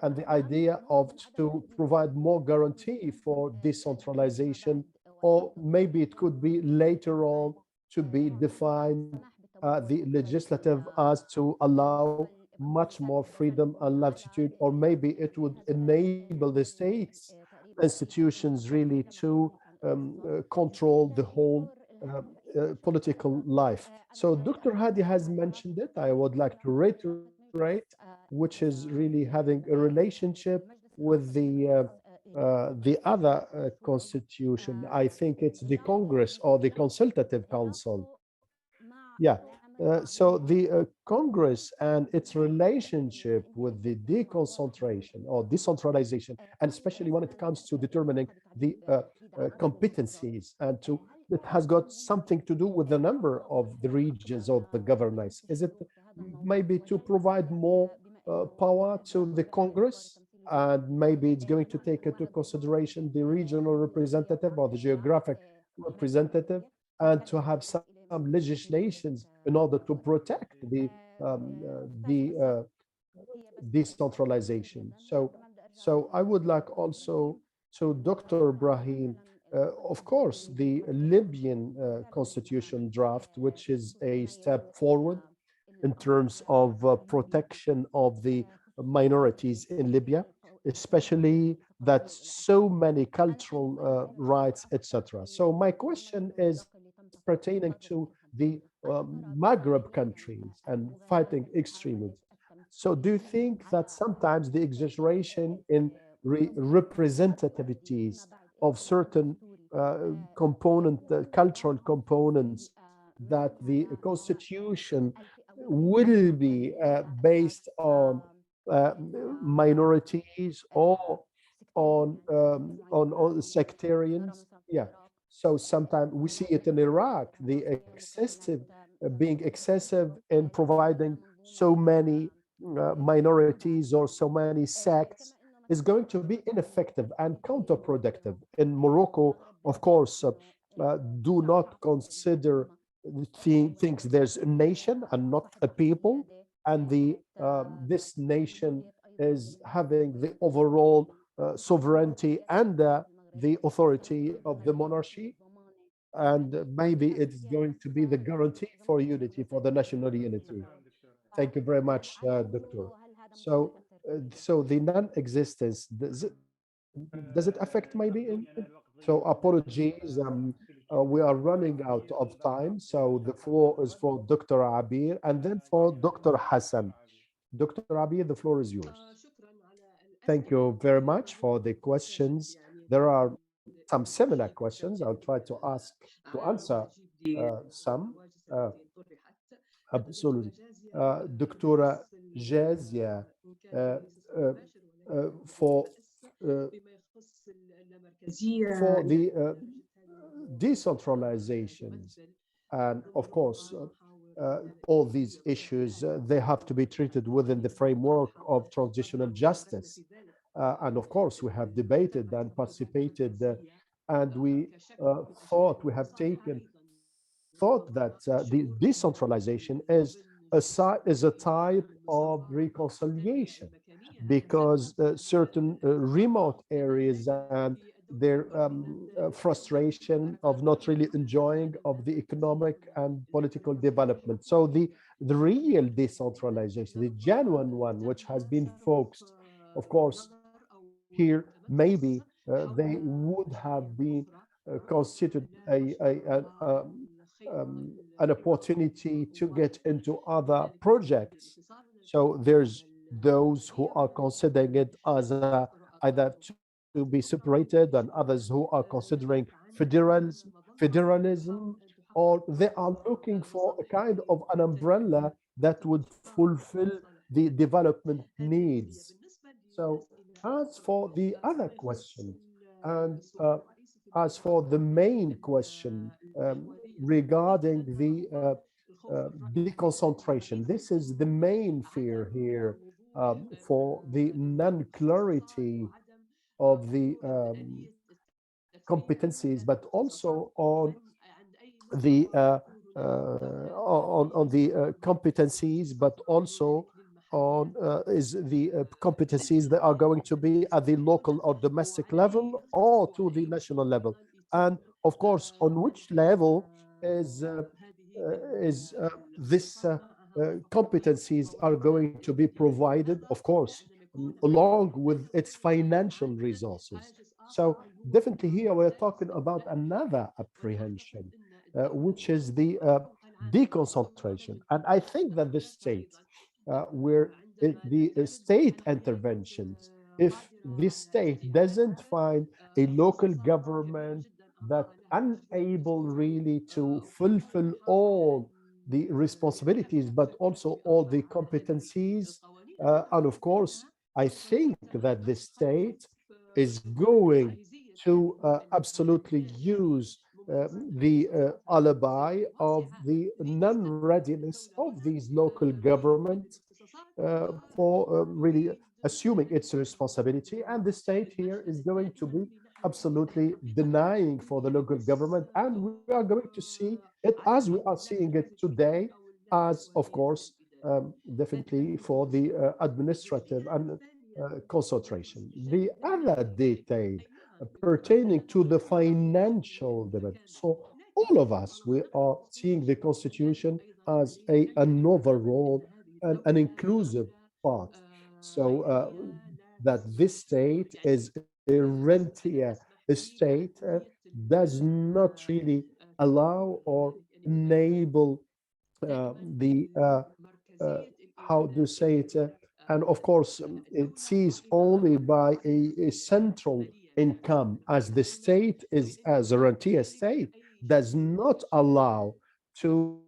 and the idea of to provide more guarantee for decentralization, or maybe it could be later on to be defined the legislative as to allow much more freedom and latitude, or maybe it would enable the states institutions really to control the whole political life. So Dr. Hadi has mentioned it. I would like to reiterate, which is really having a relationship with the other constitution. I think it's the Congress or the Consultative Council. Yeah. So the Congress and its relationship with the deconcentration or decentralization, and especially when it comes to determining the competencies, and it has got something to do with the number of the regions of the governance. Is it maybe to provide more power to the Congress and maybe it's going to take into consideration the regional representative or the geographic representative, and to have some legislations in order to protect the decentralization. So I would like also to Dr. Ibrahim, of course, the Libyan constitution draft, which is a step forward in terms of protection of the minorities in Libya, especially that so many cultural rights, etc. So my question is pertaining to the Maghreb countries and fighting extremism. So do you think that sometimes the exaggeration in representativities of certain cultural components, that the constitution will be based on minorities or on sectarians? Yeah. So sometimes we see it in Iraq, the being excessive in providing so many minorities or so many sects is going to be ineffective and counterproductive. In Morocco, of course, do not consider thinks there's a nation and not a people, and this nation is having the overall sovereignty and the authority of the monarchy, and maybe it's going to be the guarantee for unity, for the national unity. Thank you very much, Doctor. So the non-existence, does it affect maybe? So apologies, we are running out of time. So the floor is for Dr. Abir and then for Dr. Hassan. Dr. Abir, the floor is yours. Thank you very much for the questions. There are some similar questions. I'll try to answer some. Absolutely. Dr. Jazia, for the decentralizations, and of course, all these issues, they have to be treated within the framework of transitional justice. And of course, we have debated and participated, and we thought that the decentralization is a type of reconciliation, because certain remote areas and their frustration of not really enjoying of the economic and political development. So the real decentralization, the genuine one, which has been focused, of course, here maybe they would have been considered an opportunity to get into other projects. So there's those who are considering it as either to be separated, and others who are considering federalism, or they are looking for a kind of an umbrella that would fulfill the development needs. So as for the other question, and as for the main question regarding the deconcentration, this is the main fear here for the non-clarity of the competencies, but also on the competencies, but also on is the competencies that are going to be at the local or domestic level or to the national level, and of course on which level is this competencies are going to be provided, of course, along with its financial resources. So definitely here we're talking about another apprehension, which is the deconcentration. And I think that the state, where the state interventions, if the state doesn't find a local government that unable really to fulfill all the responsibilities, but also all the competencies, and of course, I think that the state is going to absolutely use the alibi of the non-readiness of these local governments for really assuming its responsibility, and the state here is going to be absolutely denying for the local government, and we are going to see it as we are seeing it today, as of course definitely for the administrative and concentration. The other detail pertaining to the financial debate. So all of us, we are seeing the constitution as an overall and an inclusive part. So that this state is a rentier state does not really allow or enable how to say it, and of course it sees only by a central income, as the state is, as a rentier state, does not allow to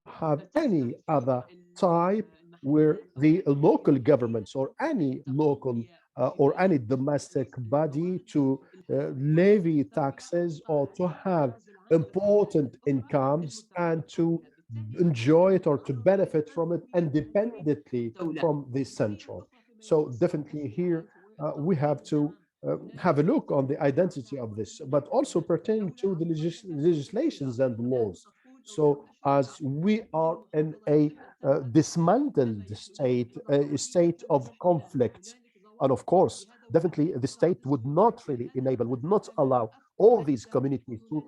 have any other type where the local governments or any local or any domestic body to levy taxes or to have important incomes and to enjoy it or to benefit from it independently from the central. So definitely here we have to have a look on the identity of this, but also pertaining to the legislations and laws. So as we are in a dismantled state, a state of conflict, and of course, definitely the state would not really enable, would not allow all these communities to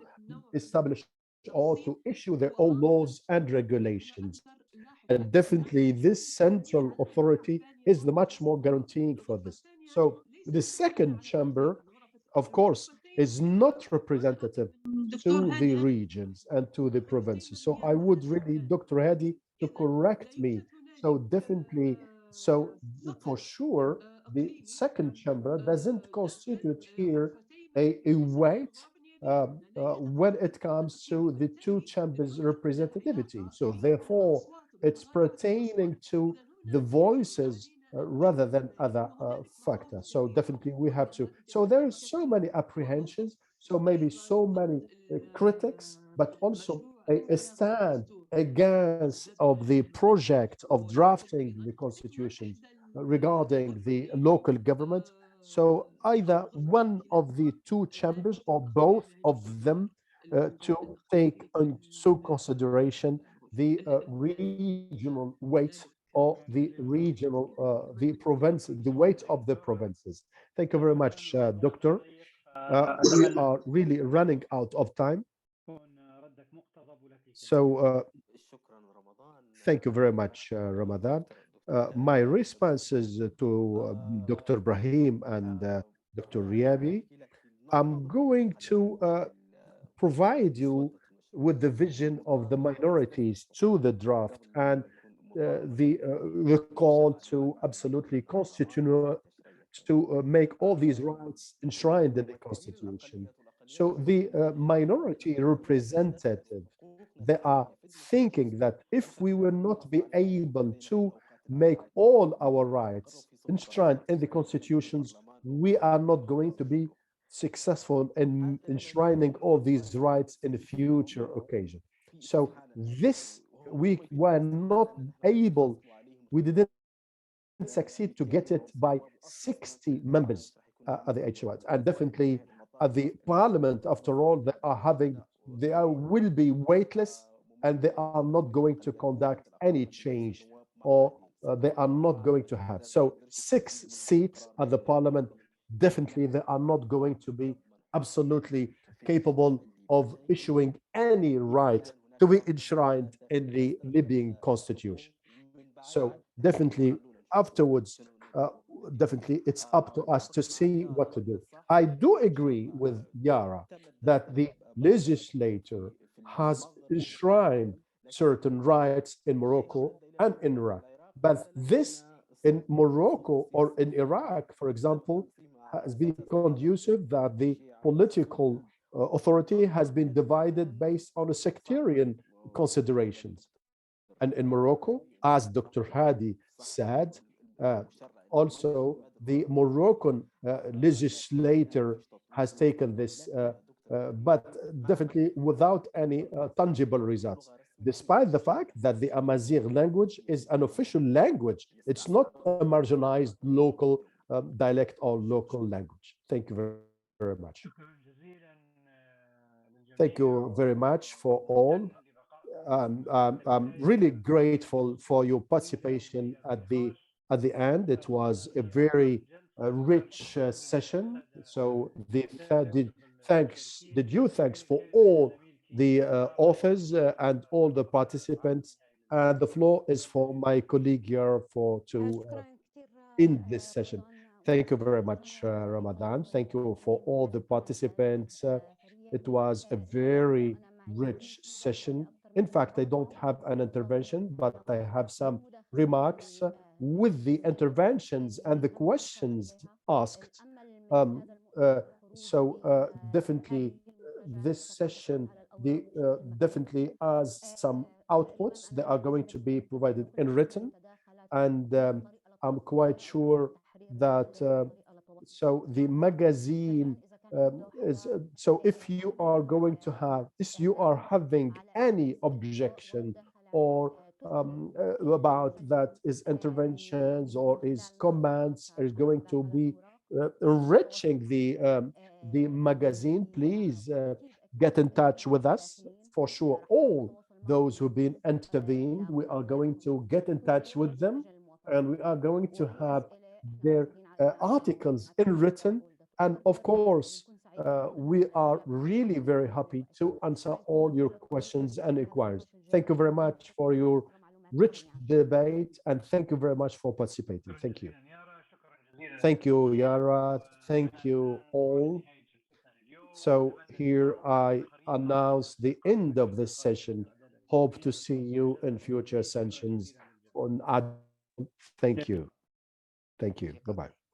establish or to issue their own laws and regulations. And definitely this central authority is the much more guaranteeing for this. So the second chamber, of course, is not representative to the regions and to the provinces. So I would really, Dr. Hadi, to correct me. So definitely, so for sure, the second chamber doesn't constitute here a weight when it comes to the two chambers representativity. So therefore, it's pertaining to the voices rather than other factors. So definitely we have to. So there are so many apprehensions, so maybe so many critics, but also a stand against of the project of drafting the constitution regarding the local government. So either one of the two chambers or both of them to take into consideration the regional weight or the regional, the province, the weight of the provinces. Thank you very much, Doctor. We are really running out of time. So thank you very much, Ramadan. My responses to Dr. Brahim and Dr. Riabi, I'm going to provide you with the vision of the minorities to the draft and the call to absolutely constitutional to make all these rights enshrined in the Constitution. So the minority representative, they are thinking that if we will not be able to make all our rights enshrined in the constitutions, we are not going to be successful in enshrining all these rights in a future occasion. So this, we were not able, we didn't succeed to get it by 60 members at the HOS. And definitely at the parliament, after all, they will be weightless and they are not going to conduct any change, or they are not going to have. So 6 seats at the parliament, definitely they are not going to be absolutely capable of issuing any right to be enshrined in the Libyan constitution. So definitely afterwards, definitely it's up to us to see what to do. I do agree with Yara that the legislature has enshrined certain rights in Morocco and in Iraq. But this in Morocco or in Iraq, for example, has been conducive that the political authority has been divided based on a sectarian considerations. And in Morocco, as Dr. Hadi said, also the Moroccan legislator has taken this, but definitely without any tangible results. despite the fact that the Amazigh language is an official language. It's not a marginalized local dialect or local language. Thank you very, very much. Thank you very much for all. I'm really grateful for your participation at the end. It was a very rich session. So thanks for all the authors and all the participants. And the floor is for my colleague here to end this session. Thank you very much, Ramadan. Thank you for all the participants. It was a very rich session. In fact, I don't have an intervention, but I have some remarks with the interventions and the questions asked. Definitely this session definitely has some outputs that are going to be provided in written, and I'm quite sure that the magazine so if you are going to have, if you are having any objection or about that is interventions or is comments is going to be enriching the magazine, please get in touch with us. For sure, all those who've been intervened, we are going to get in touch with them, and we are going to have their articles in written. And of course, we are really very happy to answer all your questions and inquiries. Thank you very much for your rich debate, and thank you very much for participating. Thank you. Thank you, Yara. Thank you all. So here I announce the end of this session. Hope to see you in future sessions on Thank you. Thank you. Bye-bye.